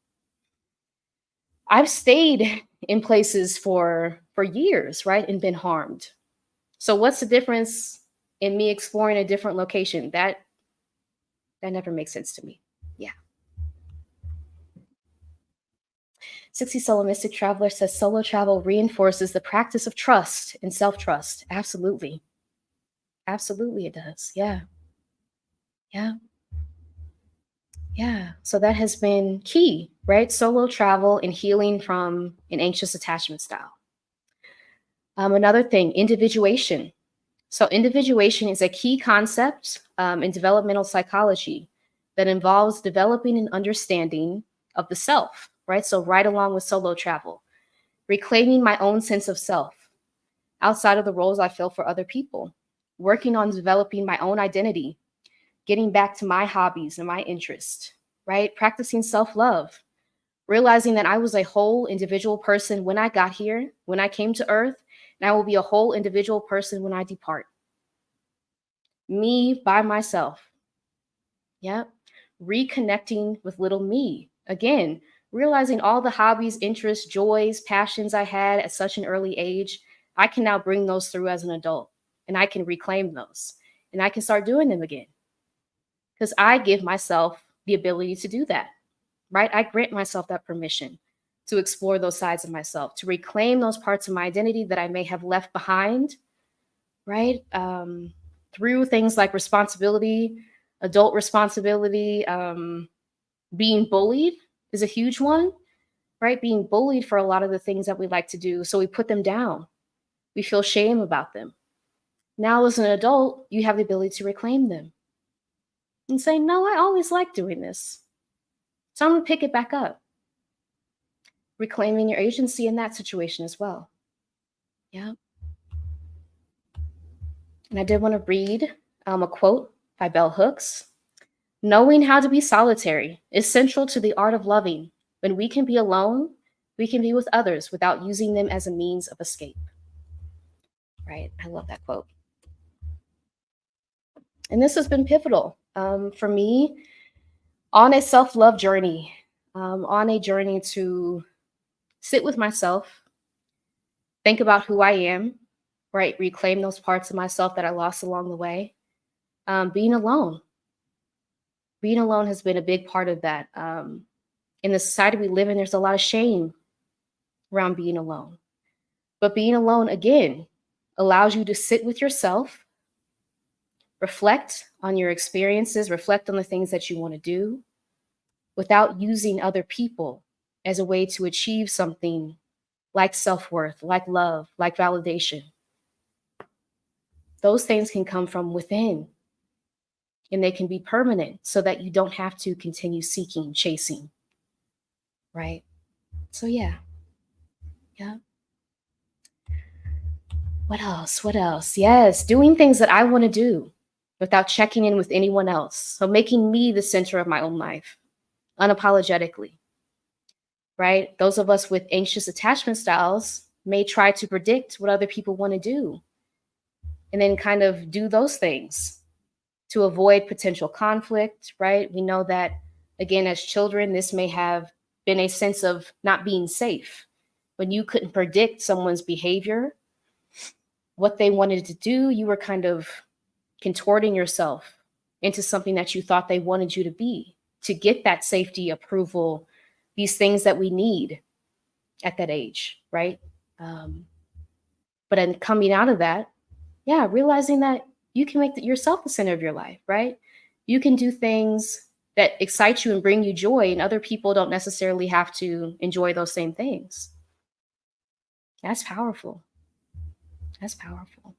I've stayed in places for years, right, and been harmed. So what's the difference in me exploring a different location? That never makes sense to me. Yeah. 60 Solo Mystic Traveler says solo travel reinforces the practice of trust and self-trust. Absolutely. Absolutely it does. Yeah. Yeah. Yeah. So that has been key, right? Solo travel and healing from an anxious attachment style. Another thing, individuation. So individuation is a key concept in developmental psychology that involves developing an understanding of the self, right? So right along with solo travel, reclaiming my own sense of self outside of the roles I fill for other people, working on developing my own identity, getting back to my hobbies and my interests, right? Practicing self-love, realizing that I was a whole individual person when I got here, when I came to Earth, and I will be a whole individual person when I depart. Me by myself. Yep. Reconnecting with little me. Again, realizing all the hobbies, interests, joys, passions I had at such an early age, I can now bring those through as an adult, and I can reclaim those, and I can start doing them again. Because I give myself the ability to do that, right? I grant myself that permission to explore those sides of myself, to reclaim those parts of my identity that I may have left behind, right? Through things like responsibility, adult responsibility, being bullied is a huge one. right? Being bullied for a lot of the things that we like to do. So we put them down. We feel shame about them. Now, as an adult, you have the ability to reclaim them and say, no, I always liked doing this. So I'm going to pick it back up. Reclaiming your agency in that situation as well. Yeah. And I did want to read a quote by Bell Hooks. Knowing how to be solitary is central to the art of loving. When we can be alone, we can be with others without using them as a means of escape. Right? I love that quote. And this has been pivotal for me on a self-love journey, on a journey to sit with myself, think about who I am, right? Reclaim those parts of myself that I lost along the way. Being alone. Being alone has been a big part of that. In the society we live in, there's a lot of shame around being alone. But being alone, again, allows you to sit with yourself, reflect on your experiences, reflect on the things that you want to do without using other people as a way to achieve something like self-worth, like love, like validation. Those things can come from within and they can be permanent so that you don't have to continue seeking, chasing, right? So yeah. What else? What else? Yes, doing things that I want to do without checking in with anyone else. So making me the center of my own life, unapologetically, right? Those of us with anxious attachment styles may try to predict what other people want to do and then kind of do those things to avoid potential conflict, right? We know that, again, as children, this may have been a sense of not being safe. When you couldn't predict someone's behavior, what they wanted to do, you were kind of contorting yourself into something that you thought they wanted you to be to get that safety, approval, these things that we need at that age, right? But in coming out of that, yeah, realizing that you can make yourself the center of your life, right? You can do things that excite you and bring you joy, and other people don't necessarily have to enjoy those same things. That's powerful. That's powerful.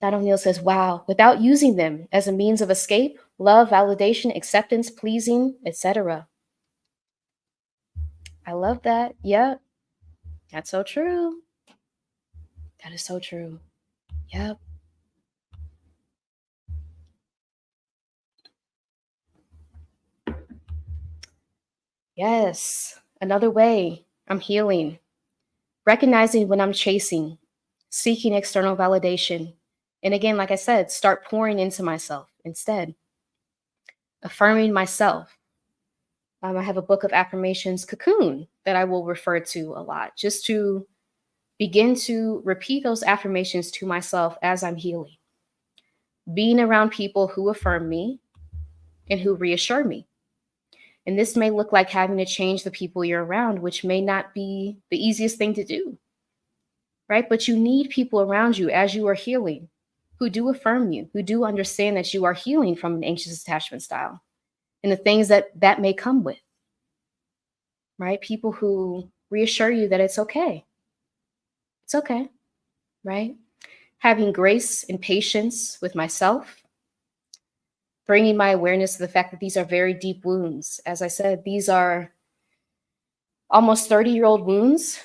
Don O'Neill says, wow, without using them as a means of escape, love, validation, acceptance, pleasing, etc. I love that. Yep. That's so true. That is so true. Yep. Yes. Another way I'm healing, recognizing when I'm chasing, seeking external validation. And again, like I said, start pouring into myself instead, affirming myself. I have a book of affirmations, Cocoon, that I will refer to a lot, just to begin to repeat those affirmations to myself as I'm healing. Being around people who affirm me and who reassure me. And this may look like having to change the people you're around, which may not be the easiest thing to do, right? But you need people around you as you are healing who do affirm you, who do understand that you are healing from an anxious attachment style and the things that that may come with, right? People who reassure you that it's okay. It's okay, right? Having grace and patience with myself, bringing my awareness to the fact that these are very deep wounds. As I said, these are almost 30-year-old wounds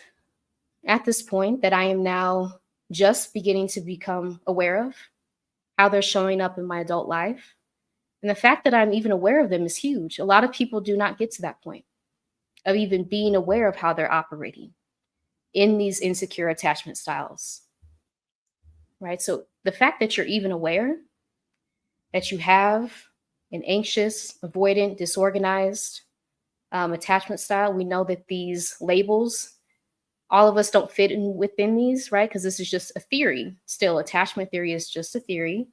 at this point that I am now just beginning to become aware of, how they're showing up in my adult life. And the fact that I'm even aware of them is huge. A lot of people do not get to that point of even being aware of how they're operating in these insecure attachment styles, right? So the fact that you're even aware that you have an anxious, avoidant, disorganized attachment style, we know that these labels, all of us don't fit in within these, right? Because this is just a theory. Still, attachment theory is just a theory.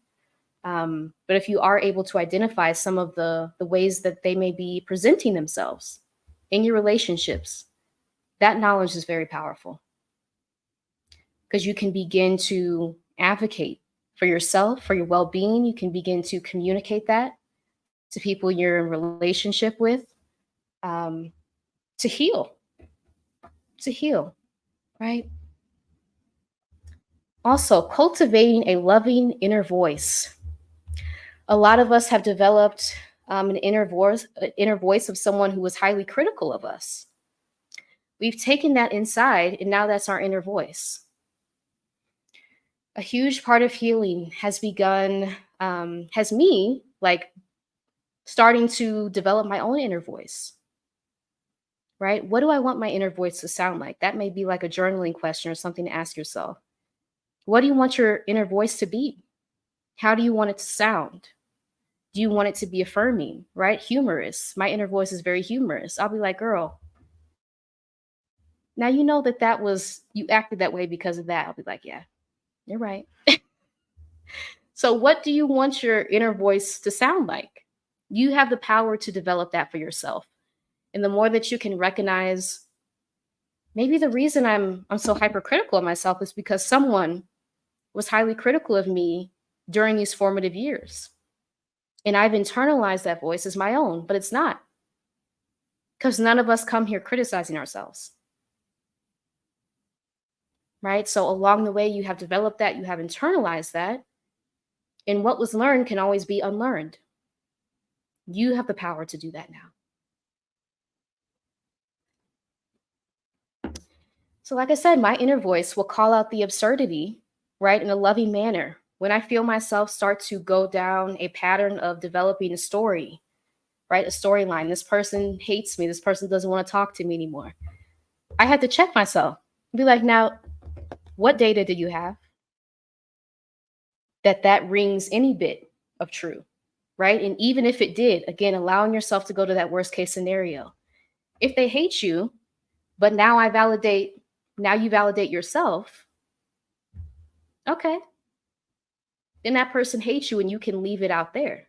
But if you are able to identify some of the ways that they may be presenting themselves in your relationships, that knowledge is very powerful because you can begin to advocate for yourself, for your well-being. You can begin to communicate that to people you're in relationship with. um, to heal, right? Also, cultivating a loving inner voice. A lot of us have developed an inner voice of someone who was highly critical of us. We've taken that inside, and now that's our inner voice. A huge part of healing has begun, has me like starting to develop my own inner voice, right? What do I want my inner voice to sound like? That may be like a journaling question or something to ask yourself. What do you want your inner voice to be? How do you want it to sound? Do you want it to be affirming, right? Humorous. My inner voice is very humorous. I'll be like, girl, now you know that was, you acted that way because of that. I'll be like, yeah, you're right. So, what do you want your inner voice to sound like? You have the power to develop that for yourself. And the more that you can recognize, maybe the reason I'm so hypercritical of myself is because someone was highly critical of me during these formative years. And I've internalized that voice as my own, but it's not. Because none of us come here criticizing ourselves. Right? So along the way, you have developed that, you have internalized that. And what was learned can always be unlearned. You have the power to do that now. So, like I said, my inner voice will call out the absurdity, right, in a loving manner. When I feel myself start to go down a pattern of developing a story, right, a storyline, this person hates me, this person doesn't want to talk to me anymore. I had to check myself, be like, now, what data do you have that rings any bit of true, right? And even if it did, again, allowing yourself to go to that worst case scenario. If they hate you, but now you validate yourself, okay, then that person hates you and you can leave it out there.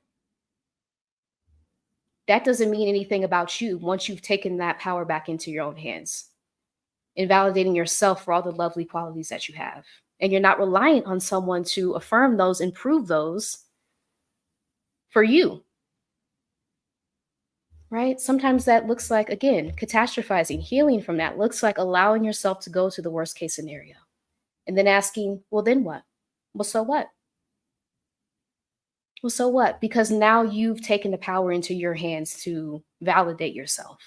That doesn't mean anything about you once you've taken that power back into your own hands and validating yourself for all the lovely qualities that you have. And you're not reliant on someone to affirm those and prove those for you, right? Sometimes that looks like, again, catastrophizing. Healing from that looks like allowing yourself to go to the worst case scenario and then asking, well, then what? Well, so what? Well, so what? Because now you've taken the power into your hands to validate yourself.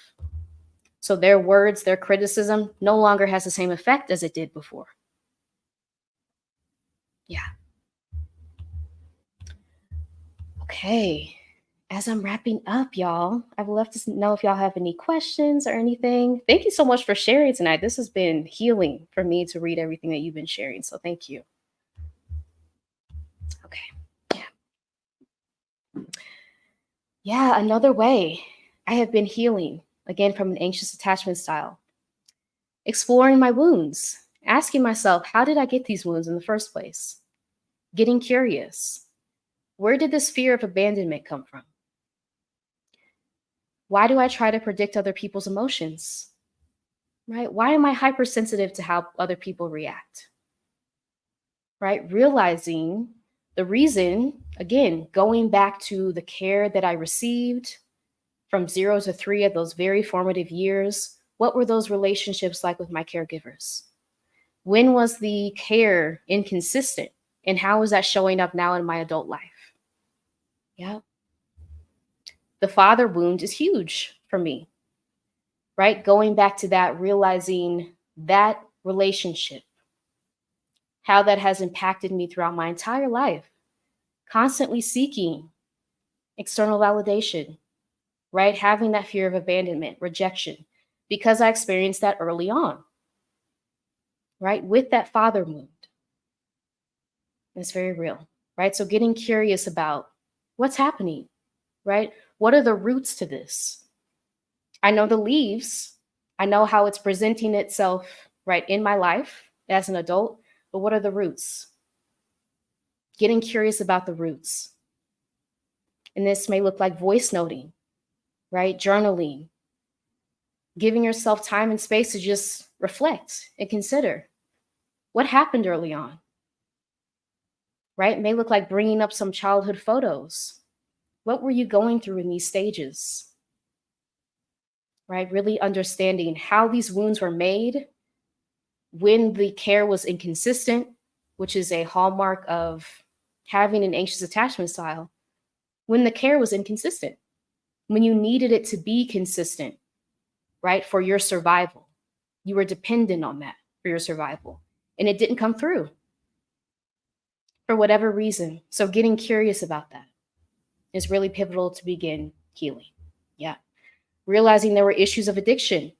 So their words, their criticism no longer has the same effect as it did before. Yeah. Okay. As I'm wrapping up, y'all, I would love to know if y'all have any questions or anything. Thank you so much for sharing tonight. This has been healing for me to read everything that you've been sharing. So thank you. Okay. Yeah, another way I have been healing, again, from an anxious attachment style. Exploring my wounds, asking myself, how did I get these wounds in the first place? Getting curious. Where did this fear of abandonment come from? Why do I try to predict other people's emotions? Right? Why am I hypersensitive to how other people react? Right? Realizing the reason, again, going back to the care that I received from 0 to 3 of those very formative years. What were those relationships like with my caregivers? When was the care inconsistent? And how is that showing up now in my adult life? Yeah. The father wound is huge for me, right? Going back to that, realizing that relationship, how that has impacted me throughout my entire life, constantly seeking external validation, right? Having that fear of abandonment, rejection, because I experienced that early on, right? With that father wound. It's very real, right? So getting curious about what's happening, right? What are the roots to this? I know the leaves. I know how it's presenting itself, right, in my life as an adult, but what are the roots? Getting curious about the roots. And this may look like voice noting, right? Journaling, giving yourself time and space to just reflect and consider what happened early on, right? It may look like bringing up some childhood photos. What were you going through in these stages? right? Really understanding how these wounds were made, when the care was inconsistent, which is a hallmark of having an anxious attachment style, when the care was inconsistent, when you needed it to be consistent, right, for your survival. You were dependent on that for your survival, and it didn't come through for whatever reason. So getting curious about that is really pivotal to begin healing. Yeah. Realizing there were issues of addiction,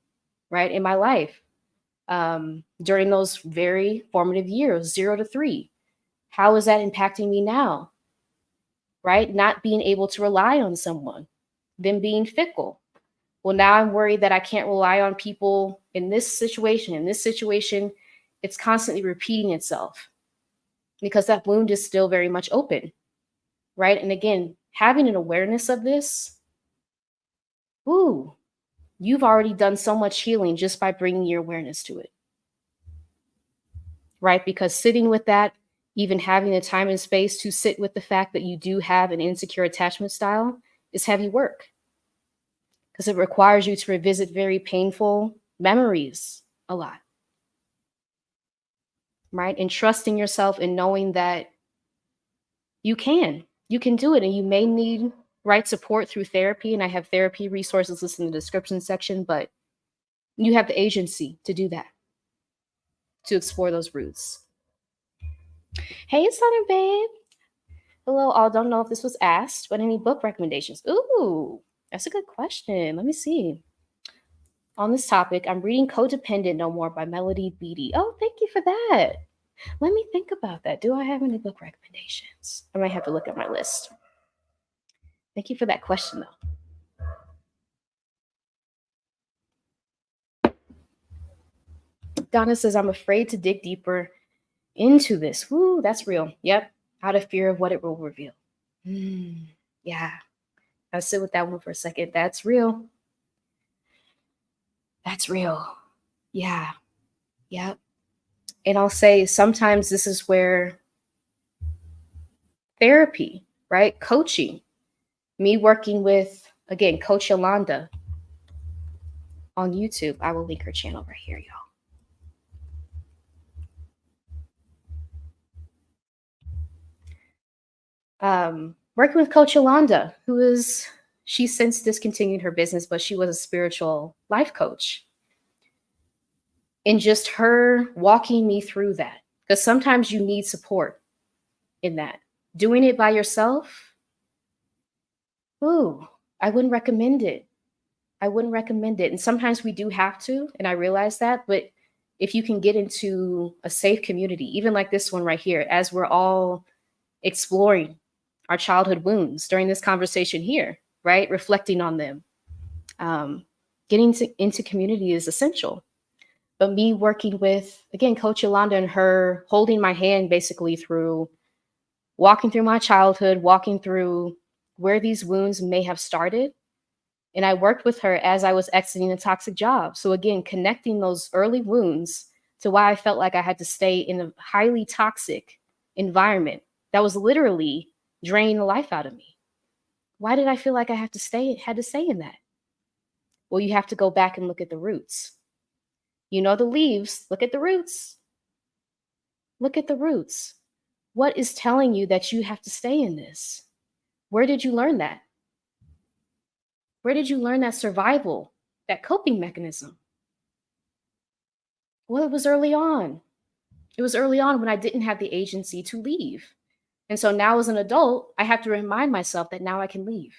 right, in my life during those very formative years, 0 to 3. How is that impacting me now? Right? Not being able to rely on someone, them being fickle. Well, now I'm worried that I can't rely on people in this situation. In this situation, it's constantly repeating itself because that wound is still very much open, right? And again, having an awareness of this, ooh, you've already done so much healing just by bringing your awareness to it, right? Because sitting with that, even having the time and space to sit with the fact that you do have an insecure attachment style is heavy work because it requires you to revisit very painful memories a lot, right? And trusting yourself and knowing that you can do it, and you may need right support through therapy. And I have therapy resources listed in the description section, but you have the agency to do that, to explore those roots. Hey, Southern Babe. Hello, all. Don't know if this was asked, but any book recommendations? Ooh, that's a good question. Let me see. On this topic, I'm reading Codependent No More by Melody Beattie. Oh, thank you for that. Let me think about that. Do I have any book recommendations? I might have to look at my list. Thank you for that question, though. Donna says, I'm afraid to dig deeper into this. Woo, that's real. Yep. Out of fear of what it will reveal. Yeah. I'll sit with that one for a second. That's real. That's real. Yeah. Yep. And I'll say sometimes this is where therapy, right? Coaching, me working with, again, Coach Yolanda on YouTube. I will link her channel right here, y'all. Working with Coach Yolanda, she's since discontinued her business, but she was a spiritual life coach. And just her walking me through that, because sometimes you need support in that. Doing it by yourself, ooh, I wouldn't recommend it. I wouldn't recommend it. And sometimes we do have to, and I realize that, but if you can get into a safe community, even like this one right here, as we're all exploring our childhood wounds during this conversation here, right? Reflecting on them. Getting into community is essential. But me working with, again, Coach Yolanda and her holding my hand basically through walking through my childhood, walking through where these wounds may have started. And I worked with her as I was exiting a toxic job. So again, connecting those early wounds to why I felt like I had to stay in a highly toxic environment that was literally draining the life out of me. Why did I feel like I had to stay in that? Well, you have to go back and look at the roots. You know the leaves, look at the roots. Look at the roots. What is telling you that you have to stay in this? Where did you learn that? Where did you learn that survival, that coping mechanism? Well, it was early on. It was early on when I didn't have the agency to leave. And so now as an adult, I have to remind myself that now I can leave.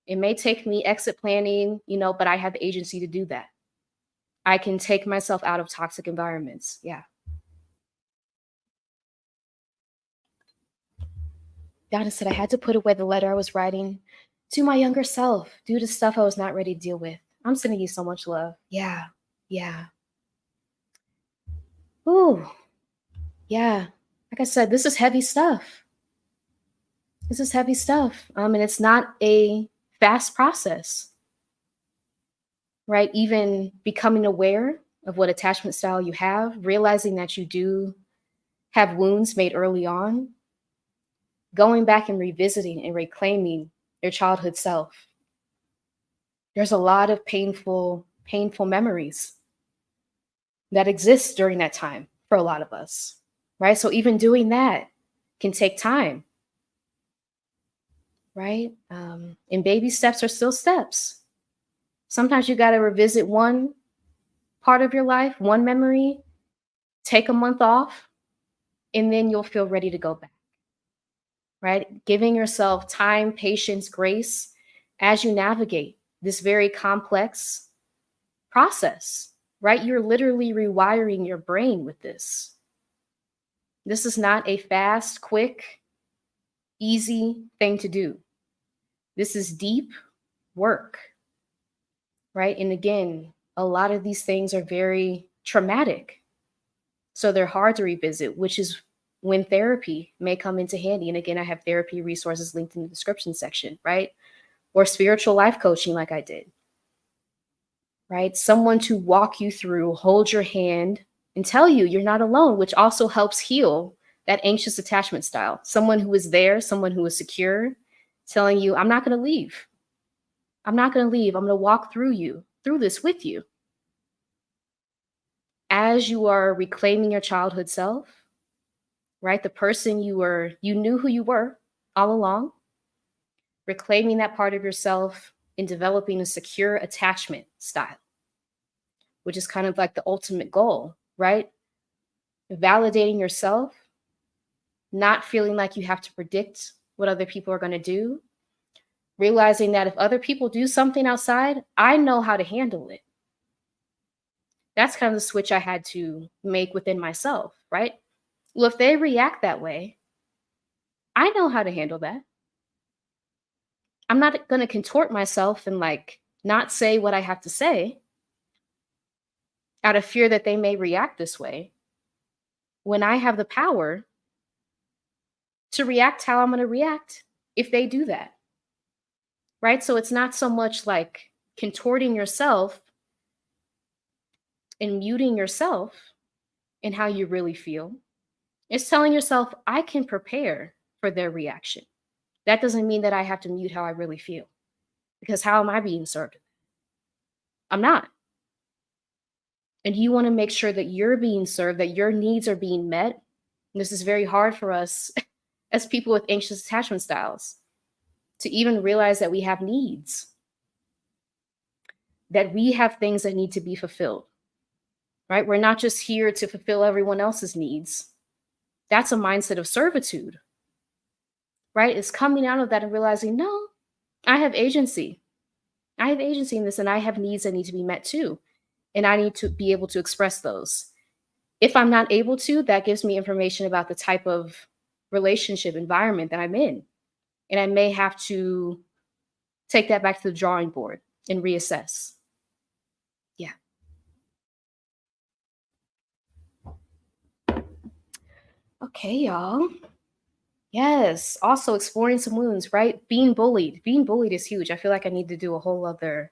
It may take me exit planning, but I have the agency to do that. I can take myself out of toxic environments. Yeah. Donna said I had to put away the letter I was writing to my younger self due to stuff I was not ready to deal with. I'm sending you so much love. Yeah. Yeah. Ooh. Yeah. Like I said, this is heavy stuff. This is heavy stuff. And it's not a fast process, right? Even becoming aware of what attachment style you have, realizing that you do have wounds made early on, going back and revisiting and reclaiming your childhood self. There's a lot of painful memories that exist during that time for a lot of us, right? So even doing that can take time, right? And baby steps are still steps. Sometimes you got to revisit one part of your life, one memory, take a month off, and then you'll feel ready to go back, right? Giving yourself time, patience, grace as you navigate this very complex process, right? You're literally rewiring your brain with this. This is not a fast, quick, easy thing to do. This is deep work, right? And again, a lot of these things are very traumatic. So they're hard to revisit, which is when therapy may come into handy. And again, I have therapy resources linked in the description section, right? Or spiritual life coaching like I did, right? Someone to walk you through, hold your hand, and tell you you're not alone, which also helps heal that anxious attachment style. Someone who is there, someone who is secure, telling you, I'm not going to leave. I'm not going to leave. I'm going to walk through this with you. As you are reclaiming your childhood self, right? The person you knew who you were all along, reclaiming that part of yourself and developing a secure attachment style, which is kind of like the ultimate goal, right? Validating yourself, not feeling like you have to predict what other people are going to do, realizing that if other people do something outside, I know how to handle it. That's kind of the switch I had to make within myself, right? Well, if they react that way, I know how to handle that. I'm not going to contort myself and like not say what I have to say out of fear that they may react this way when I have the power to react how I'm going to react if they do that. Right? So it's not so much like contorting yourself and muting yourself in how you really feel. It's telling yourself, I can prepare for their reaction. That doesn't mean that I have to mute how I really feel, because how am I being served? I'm not. And you want to make sure that you're being served, that your needs are being met. And this is very hard for us as people with anxious attachment styles to even realize that we have needs, that we have things that need to be fulfilled, right? We're not just here to fulfill everyone else's needs. That's a mindset of servitude, right? It's coming out of that and realizing, no, I have agency. I have agency in this, and I have needs that need to be met too. And I need to be able to express those. If I'm not able to, that gives me information about the type of relationship environment that I'm in. And I may have to take that back to the drawing board and reassess. Yeah. Okay, y'all. Yes. Also exploring some wounds, right? Being bullied. Being bullied is huge. I feel like I need to do a whole other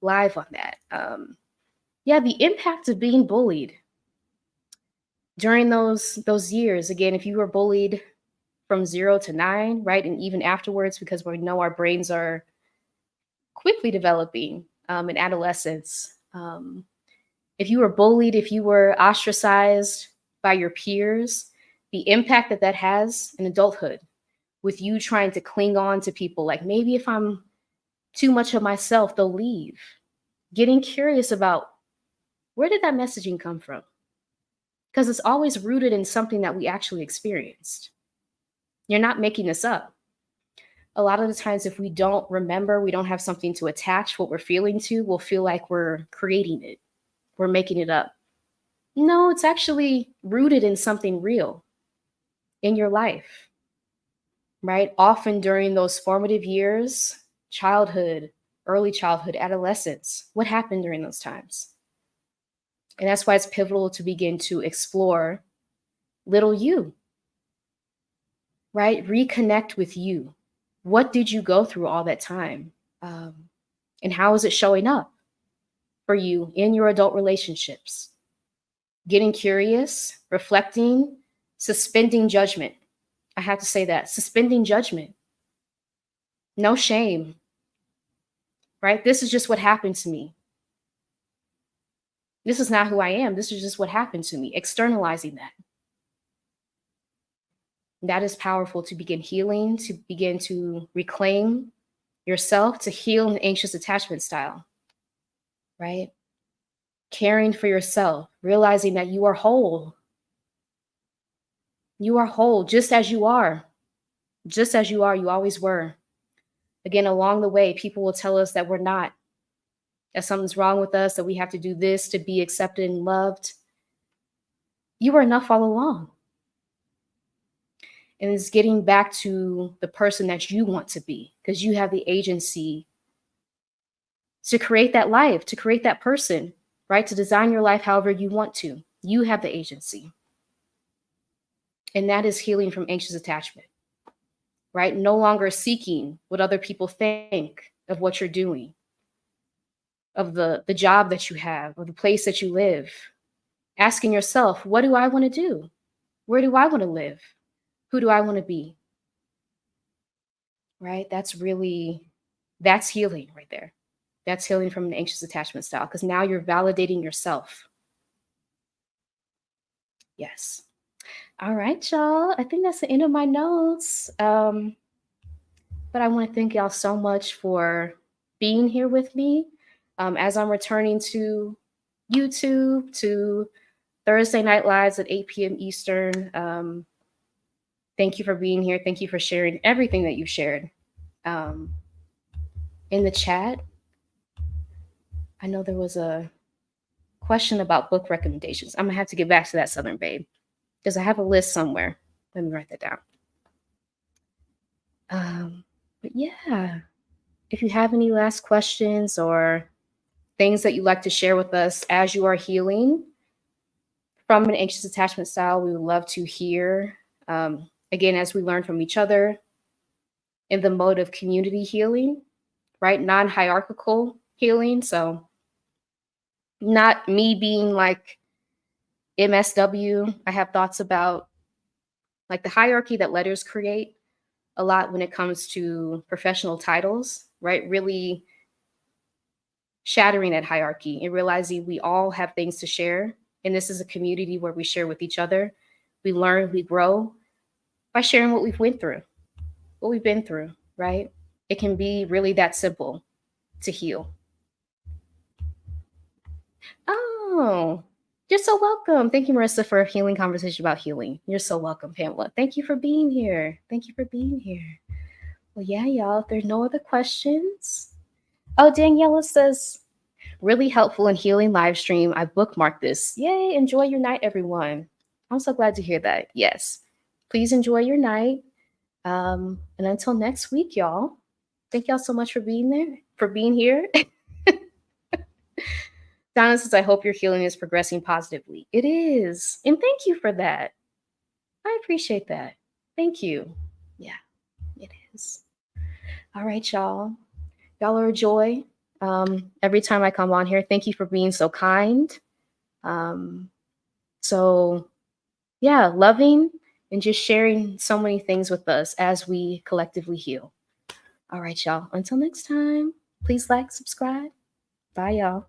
live on that. Yeah, the impact of being bullied during those years. Again, if you were bullied from 0 to 9, right? And even afterwards, because we know our brains are quickly developing in adolescence. If you were bullied, if you were ostracized by your peers, the impact that that has in adulthood with you trying to cling on to people, like maybe if I'm too much of myself, they'll leave. Getting curious about where did that messaging come from? Because it's always rooted in something that we actually experienced. You're not making this up. A lot of the times, if we don't remember, we don't have something to attach what we're feeling to, we'll feel like we're creating it. We're making it up. No, it's actually rooted in something real in your life, right? Often during those formative years, childhood, early childhood, adolescence, what happened during those times? And that's why it's pivotal to begin to explore little you, right? Reconnect with you. What did you go through all that time? And how is it showing up for you in your adult relationships? Getting curious, reflecting, suspending judgment. I have to say that, suspending judgment. No shame, right? This is just what happened to me. This is not who I am. This is just what happened to me. Externalizing that. That is powerful to begin healing, to begin to reclaim yourself, to heal an anxious attachment style, right? Caring for yourself, realizing that you are whole. You are whole just as you are. Just as you are, you always were. Again, along the way, people will tell us that we're not, that something's wrong with us, that we have to do this to be accepted and loved. You were enough all along. And it's getting back to the person that you want to be, because you have the agency to create that life, to create that person, right? To design your life however you want to. You have the agency. And that is healing from anxious attachment, right? No longer seeking what other people think of what you're doing, of the job that you have, of the place that you live. Asking yourself, what do I want to do? Where do I want to live? Who do I want to be? Right? That's healing right there. That's healing from an anxious attachment style, because now you're validating yourself. Yes. All right, y'all. I think that's the end of my notes. But I want to thank y'all so much for being here with me as I'm returning to YouTube, to Thursday Night Lives at 8 p.m. Eastern. Thank you for being here. Thank you for sharing everything that you've shared in the chat. I know there was a question about book recommendations. I'm going to have to get back to that, Southern Babe, because I have a list somewhere. Let me write that down. But yeah, if you have any last questions or things that you'd like to share with us as you are healing from an anxious attachment style, we would love to hear. Again, as we learn from each other in the mode of community healing, right? Non-hierarchical healing. So not me being like MSW. I have thoughts about like the hierarchy that letters create a lot when it comes to professional titles, right? Really shattering that hierarchy and realizing we all have things to share. And this is a community where we share with each other. We learn, we grow by sharing what we've went through, what we've been through, right? It can be really that simple to heal. Oh, you're so welcome. Thank you, Marissa, for a healing conversation about healing. You're so welcome, Pamela. Thank you for being here. Thank you for being here. Well, yeah, y'all, if there's no other questions. Oh, Daniela says, really helpful in healing live stream. I bookmarked this. Yay, enjoy your night, everyone. I'm so glad to hear that. Yes, please enjoy your night. And until next week, y'all, thank y'all so much for being here. Donna says, I hope your healing is progressing positively. It is. And thank you for that. I appreciate that. Thank you. Yeah, it is. All right, y'all. Y'all are a joy. Every time I come on here, thank you for being so kind. So yeah, loving and just sharing so many things with us as we collectively heal. All right, y'all. Until next time, please like, subscribe. Bye, y'all.